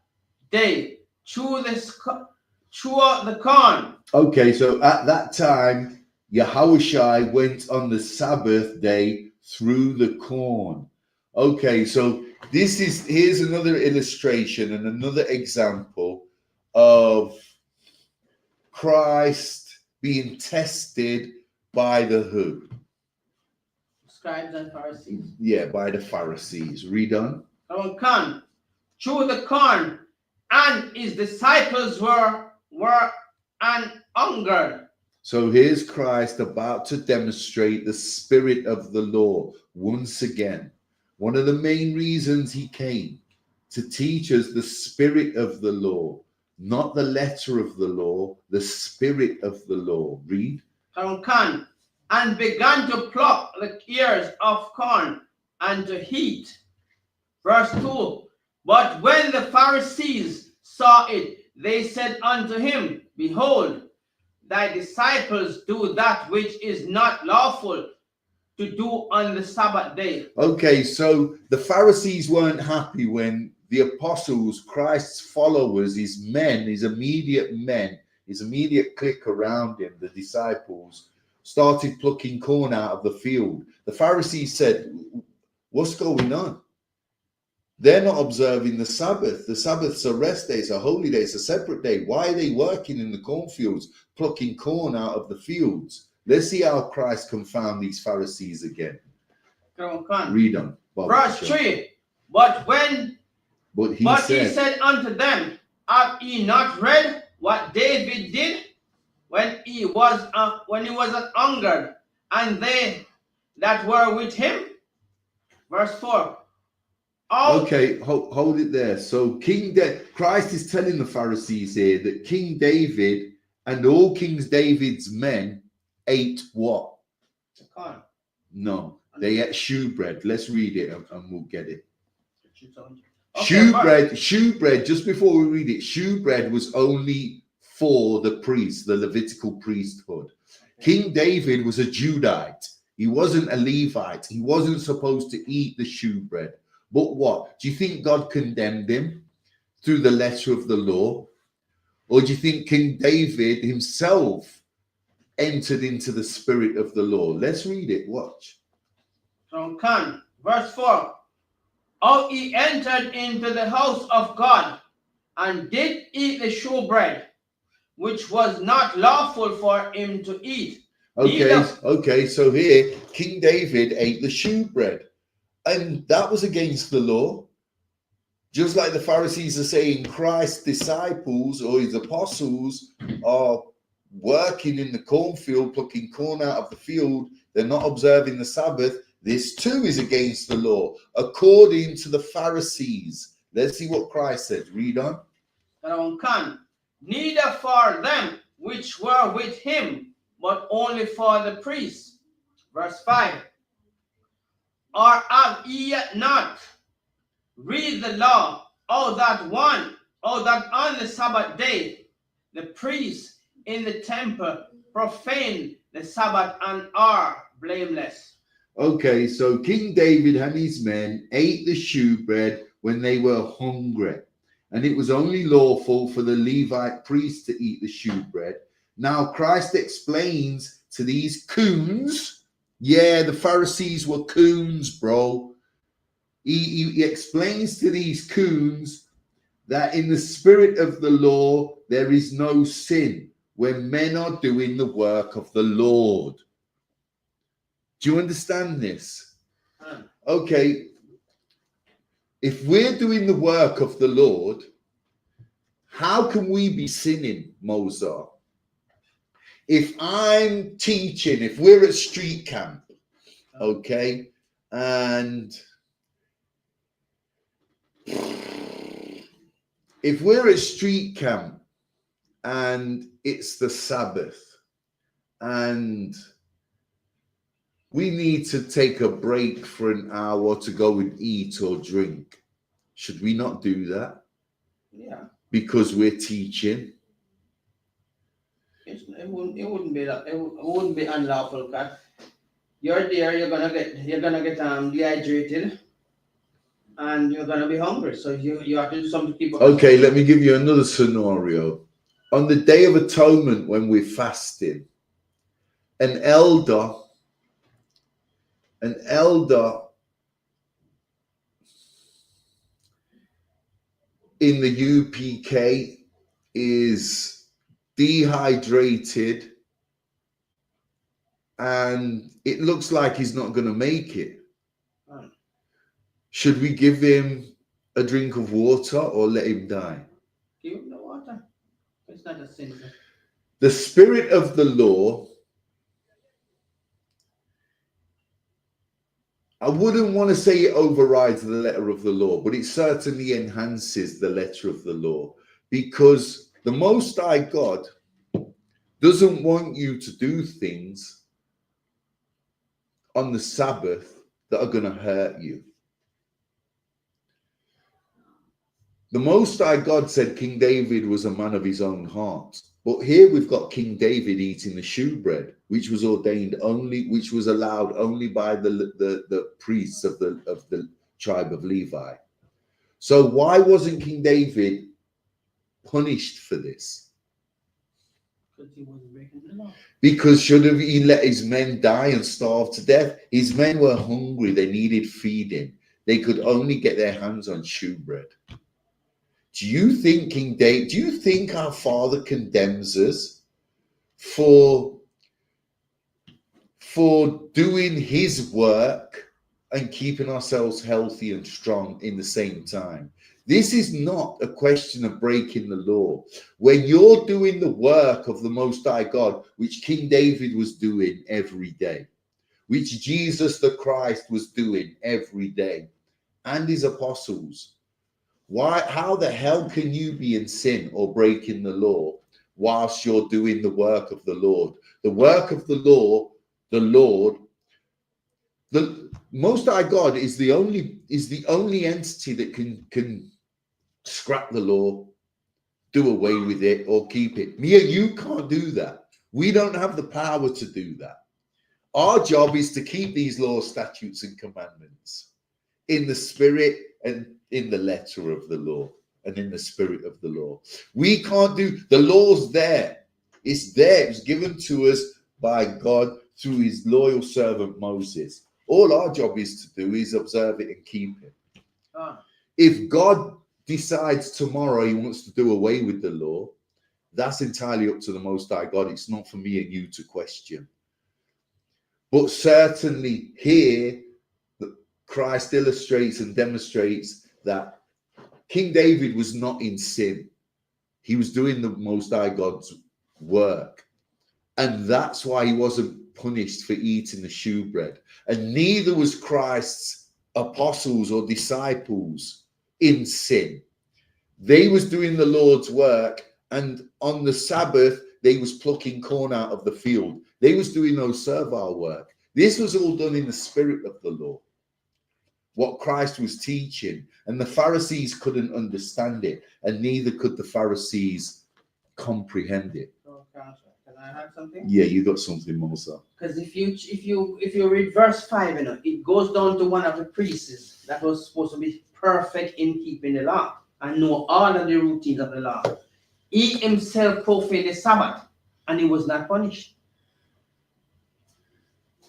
day through the corn. Okay, so at that time, Yahushua went on the Sabbath day through the corn. Okay, so here's another illustration and another example of Christ being tested by the who? Scribes and Pharisees. Yeah, by the Pharisees. Read on. Through the corn, and his disciples were hungered. So here's Christ about to demonstrate the spirit of the law once again. One of the main reasons he came to teach us the spirit of the law, not the letter of the law, the spirit of the law. Read. And began to pluck the ears of corn and to eat. Verse 2. But when the Pharisees saw it, they said unto him, Behold, thy disciples do that which is not lawful to do on the Sabbath day. Okay, so the Pharisees weren't happy when the apostles, Christ's followers, his men, his immediate clique around him, the disciples, started plucking corn out of the field. The Pharisees said, what's going on? They're not observing the Sabbath. The Sabbath's a rest day, it's a holy day, it's a separate day. Why are they working in the cornfields, plucking corn out of the fields? Let's see how Christ confound these Pharisees again. Read on. Verse 3. But he said unto them, Have ye not read what David did when he was an hungered, and they that were with him? Verse 4. All Okay, hold it there. So Christ is telling the Pharisees here that King David and all King David's men ate what? corn. No, they ate shewbread. Let's read it and we'll get it. Okay, Shewbread, just before we read it, shewbread was only for the priests, the Levitical priesthood. King David was a Judite. He wasn't a Levite. He wasn't supposed to eat the shewbread. But what? Do you think God condemned him through the letter of the law? Or do you think King David himself entered into the spirit of the law? Let's read it. Watch. From Khan, verse 4. How he entered into the house of God and did eat the shewbread, which was not lawful for him to eat. Okay, so here King David ate the shewbread, and that was against the law. Just like the Pharisees are saying Christ's disciples or his apostles are working in the cornfield, plucking corn out of the field, they're not observing the Sabbath. This too is against the law, according to the Pharisees. Let's see what Christ says. Read on. Neither for them which were with him, but only for the priests. Verse 5. Or have ye not read the law, that on the Sabbath day the priests in the temple profane the Sabbath and are blameless? Okay, so King David and his men ate the shewbread when they were hungry, and it was only lawful for the Levite priests to eat the shewbread. Now Christ explains to these coons, yeah, the Pharisees were coons, bro. He explains to these coons that in the spirit of the law, there is no sin when men are doing the work of the Lord. Do you understand this? Okay, if we're doing the work of the Lord, how can we be sinning, Mozart? If I'm teaching, if we're at street camp, okay, and if we're at street camp and it's the Sabbath and we need to take a break for an hour to go and eat or drink, should we not do that? Yeah. Because we're teaching? It wouldn't be unlawful, because you're there, you're gonna get dehydrated, and you're gonna be hungry. So you have to do something to keep up. Okay, let me give you another scenario. On the Day of Atonement, when we're fasting, an elder in the UPK is dehydrated and it looks like he's not going to make it. Should we give him a drink of water or let him die? Give him the water. It's not a sin. The spirit of the law, I wouldn't want to say it overrides the letter of the law, but it certainly enhances the letter of the law, because the Most High God doesn't want you to do things on the Sabbath that are going to hurt you. The Most High God said King David was a man of his own heart. But here we've got King David eating the shewbread, which was allowed only by the priests of the tribe of Levi. So why wasn't King David punished for this? Because he wasn't breaking the law. Because should have he let his men die and starve to death? His men were hungry, they needed feeding. They could only get their hands on shewbread. Do you think King David, do you think our Father condemns us for doing his work and keeping ourselves healthy and strong in the same time. This is not a question of breaking the law. When you're doing the work of the Most High God, which King David was doing every day, which Jesus the Christ was doing every day, and his apostles, how the hell can you be in sin or breaking the law whilst you're doing the work of the Lord? The work of the law, the Lord, the Most High God is the only entity that can scrap the law, do away with it, or keep it. Me and you can't do that. We don't have the power to do that. Our job is to keep these laws, statutes, and commandments in the spirit and in the letter of the law and in the spirit of the law. We can't do, the law's there. It's there. It's given to us by God through his loyal servant Moses. All our job is to do is observe it and keep it. If God decides tomorrow he wants to do away with the law, that's entirely up to the Most High God. It's not for me and you to question. But certainly here, Christ illustrates and demonstrates that King David was not in sin. He was doing the Most High God's work. And that's why he wasn't punished for eating the shewbread. And neither was Christ's apostles or disciples in sin. They was doing the Lord's work, and on the Sabbath, they was plucking corn out of the field. They was doing no servile work. This was all done in the spirit of the law, what Christ was teaching. And the Pharisees couldn't understand it, and neither could the Pharisees comprehend it. Can I have something? Yeah, you got something, Musa. Because if you read verse 5, you know, it goes down to one of the priests that was supposed to be perfect in keeping the law and know all of the routines of the law. He himself profaned the Sabbath, and he was not punished.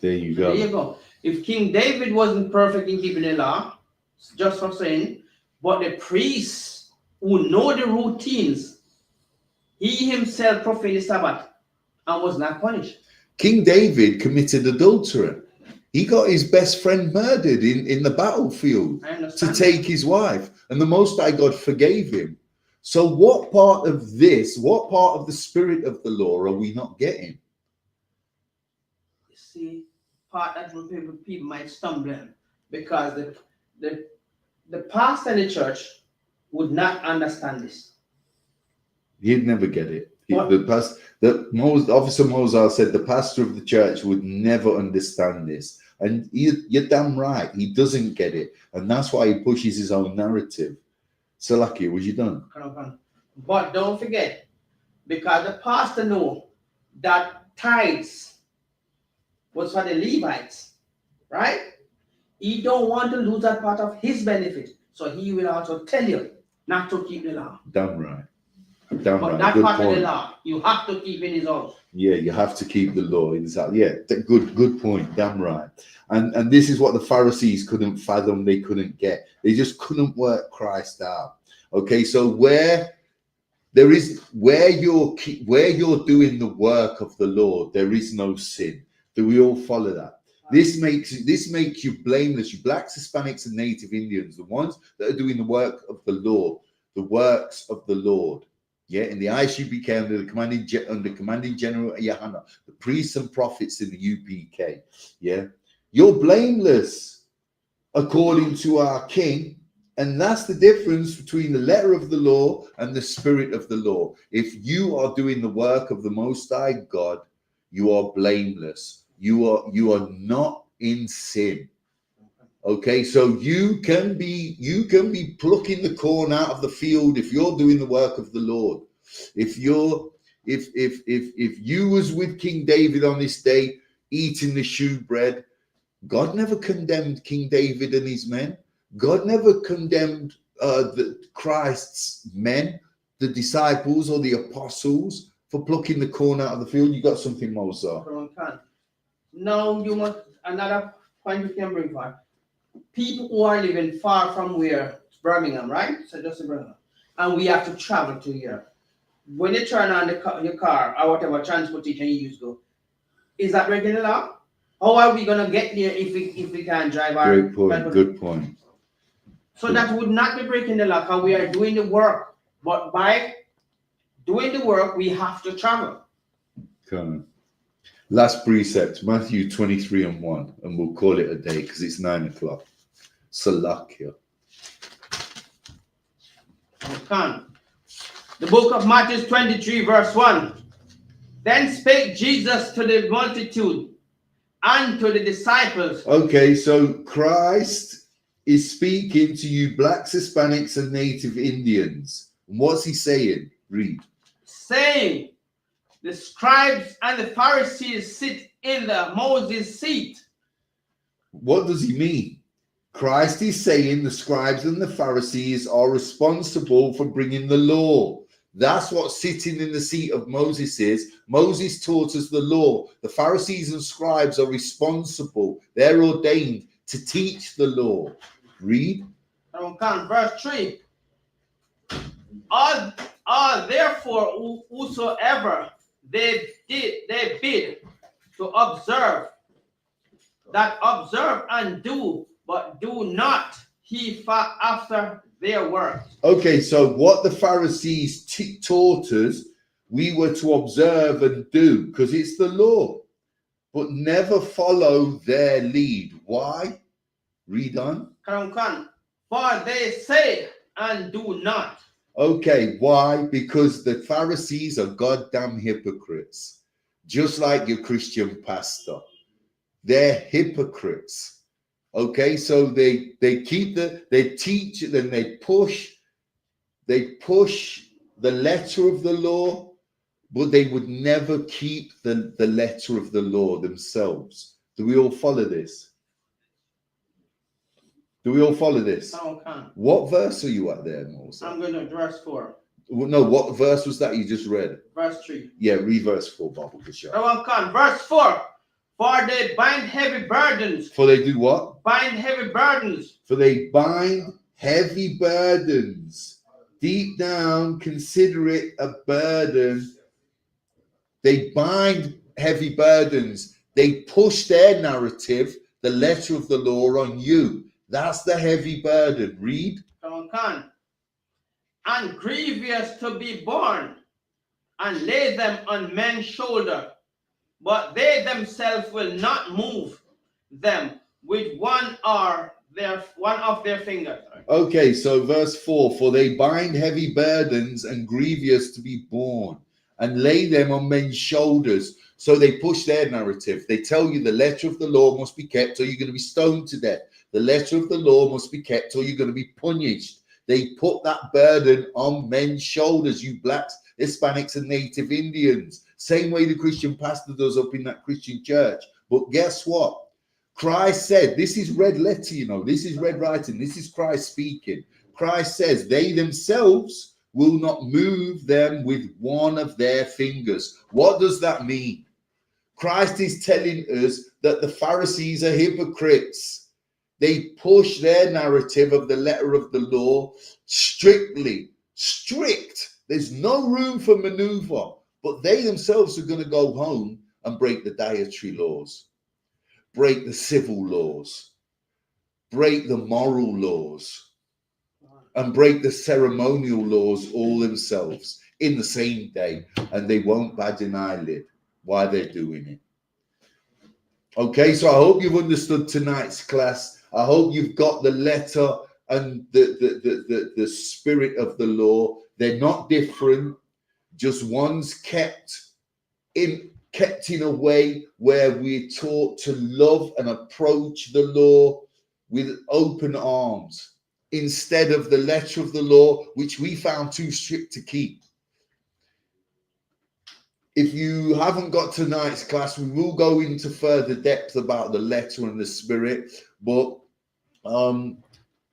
There you go. There you go. If King David wasn't perfect in keeping the law, just for saying, but the priests who know the routines, he himself profaned the Sabbath and was not punished. King David committed adultery. He got his best friend murdered in the battlefield to take his wife, and the Most High God forgave him. So what part of this, what part of the spirit of the law are we not getting? You see, part that people might stumble in, because the pastor in the church would not understand this. He'd never get it. Officer Moses said the pastor of the church would never understand this. And you're damn right. He doesn't get it. And that's why he pushes his own narrative. Salaki, was you done? But don't forget, because the pastor know that tithes was for the Levites, right? He don't want to lose that part of his benefit. So he will also tell you not to keep the law. Damn right. Damn but right. That part of the law, you have to keep in his house. Yeah, you have to keep the law. Exactly. Yeah, good point. Damn right. And this is what the Pharisees couldn't fathom. They couldn't get. They just couldn't work Christ out. Okay, so where you're doing the work of the Lord, there is no sin. Do we all follow that? This makes you blameless. You blacks, Hispanics, and Native Indians, the ones that are doing the work of the Lord, the works of the Lord. Yeah, in the ISUPK under commanding General Yahana, the priests and prophets in the UPK. Yeah, you're blameless according to our King. And that's the difference between the letter of the law and the spirit of the law. If you are doing the work of the Most High God, you are blameless. You are not in sin. Okay, so you can be plucking the corn out of the field if you're doing the work of the Lord. If you was with King David on this day eating the shewbread, God never condemned King David and his men. God never condemned Christ's men, the disciples or the apostles, for plucking the corn out of the field. You got something, Moses? Now you must another point we can bring forward. People who are living far from where Birmingham, right? So just Birmingham, and we have to travel to here. When you turn on your car or whatever transportation you use, go, is that breaking the law? How are we gonna get there if we can't drive our Great point. Good point. So that would not be breaking the law, because we are doing the work. But by doing the work, we have to travel. Okay. Last precept, Matthew 23:1, and we'll call it a day because it's 9 o'clock. Salakia. Okay. The book of Matthew 23, verse 1. Then spake Jesus to the multitude and to the disciples. Okay, so Christ is speaking to you blacks, Hispanics, and native Indians. And what's he saying? Read. Saying, the scribes and the Pharisees sit in the Moses' seat. What does he mean? Christ is saying the scribes and the Pharisees are responsible for bringing the law. That's what sitting in the seat of Moses is. Moses taught us the law. The Pharisees and scribes are responsible. They're ordained to teach the law. Read. Verse 3. All therefore whosoever they bid to observe, that observe and do, but do not he after their works. Okay, so what the Pharisees taught us, we were to observe and do, because it's the law, but never follow their lead. Why? Read on. For they say and do not. Okay, why? Because the Pharisees are goddamn hypocrites, just like your Christian pastor. They're hypocrites. Okay, so they teach it, and they push the letter of the law, but they would never keep the letter of the law themselves. Do we all follow this? Do we all follow this? What verse are you at there, Moses? I'm going to verse 4. No, what verse was that you just read? Verse 3. Yeah, read verse 4, Bible Bishop. Verse 4. For they bind heavy burdens. For they do what? Bind heavy burdens. For they bind heavy burdens. Deep down, consider it a burden. They bind heavy burdens. They push their narrative, the letter of the law, on you. That's the heavy burden. Read. And grievous to be borne, and lay them on men's shoulder, but they themselves will not move them with one of their fingers. Okay, so verse 4, for they bind heavy burdens and grievous to be borne, and lay them on men's shoulders. So they push their narrative. They tell you the letter of the law must be kept or you're going to be stoned to death. The letter of the law must be kept or you're going to be punished. They put that burden on men's shoulders, you blacks, Hispanics, and native Indians. Same way the Christian pastor does up in that Christian church. But guess what? Christ said, this is red letter, you know, this is red writing, this is Christ speaking. Christ says they themselves will not move them with one of their fingers. What does that mean? Christ is telling us that the Pharisees are hypocrites. They push their narrative of the letter of the law strictly, strict. There's no room for maneuver, but they themselves are going to go home and break the dietary laws, break the civil laws, break the moral laws, and break the ceremonial laws all themselves in the same day, and they won't bat an eyelid while they're doing it. Okay, so I hope you've understood tonight's class. I hope you've got the letter and the spirit of the law. They're not different, just one's kept in a way where we're taught to love and approach the law with open arms, instead of the letter of the law, which we found too strict to keep. If you haven't got tonight's class, we will go into further depth about the letter and the spirit, but I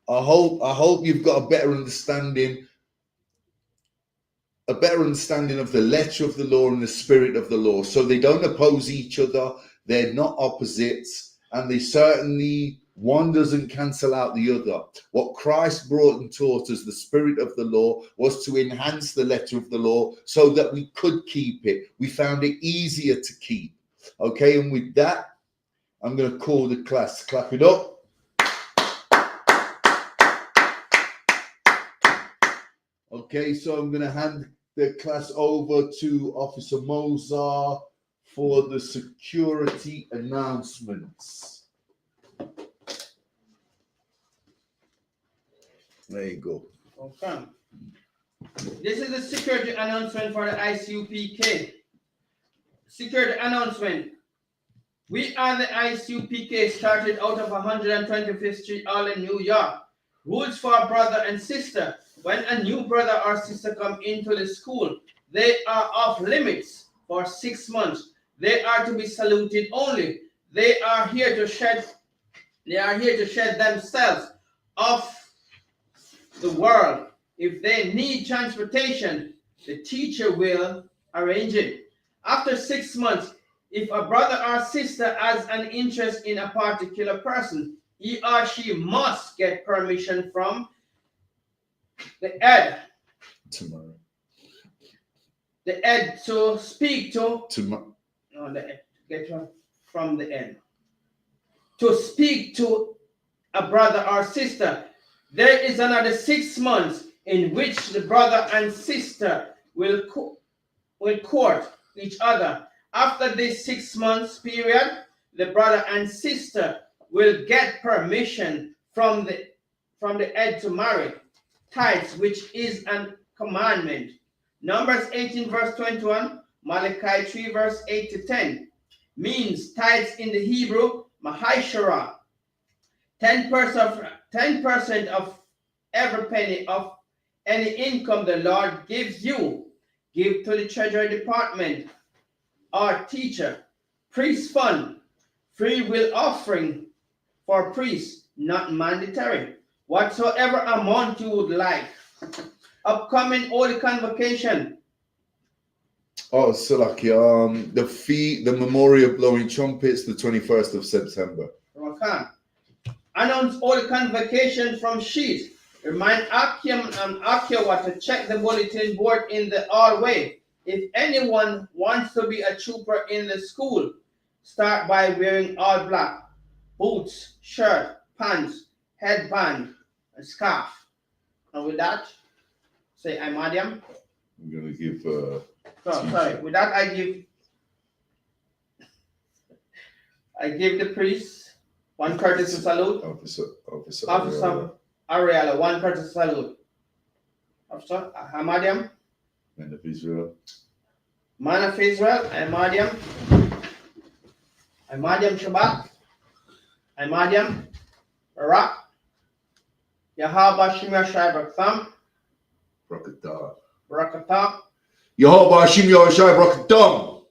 hope you've got a better understanding of the letter of the law and the spirit of the law. So they don't oppose each other, they're not opposites, and they certainly, one doesn't cancel out the other. What Christ brought and taught us, the spirit of the law, was to enhance the letter of the law so that we could keep it. We found it easier to keep. Okay, and with that, I'm going to call the class. Clap it up. Okay, so I'm going to hand the class over to Officer Mozart for the security announcements. There you go. Okay. This is the security announcement for the ISUPK. Security announcement. We are the ISUPK, started out of 125th Street, Harlem, New York. Rules for brother and sister. When a new brother or sister come into the school, they are off limits for 6 months. They are to be saluted only. They are here to shed themselves off the world. If they need transportation, the teacher will arrange it. After 6 months, if a brother or sister has an interest in a particular person, he or she must get permission from the ed. Tomorrow. The ed to speak to. Tomorrow. No, the ed. Get from the ed. To speak to a brother or sister. There is another 6 months in which the brother and sister will court each other. After this 6 months period, the brother and sister will get permission from the ed to marry. Tithes, which is a commandment. Numbers 18 verse 21, Malachi 3 verse 8 to 10. Means tithes in the Hebrew, Mahashara. 10% of every penny of any income the Lord gives you, give to the Treasury Department or teacher. Priest fund, free will offering for priests, not mandatory. Whatsoever amount you would like. Upcoming Holy Convocation. Oh, so like the memorial blowing trumpets, the 21st of September. Okay. Announce Holy Convocation from sheet. Remind Akim and Akiwa to check the bulletin board in the hallway. If anyone wants to be a trooper in the school, start by wearing all black. Boots, shirt, pants, headband, and scarf. And with that, say I'm Adiam. I'm going to give... sorry. With that, I give the priest one courtesy salute. Officer Ariella, one courtesy salute. Officer Hamadiam. Man of Israel. Man of Israel, Hamadiam. Hamadiam Shabbat. Hamadiam Barak. Yahaba Shimya Shai Braktham. Rakatah. Barakatah. Yehovah Hashem Yahushai Brakadam.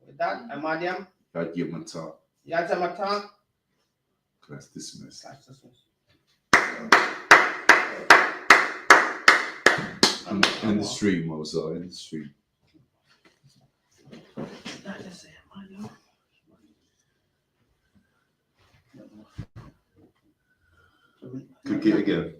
With that, Hamadiam. Yad Yamata. Yazamata. Class dismissed. In the stream, Mozart, in the stream. Click it again.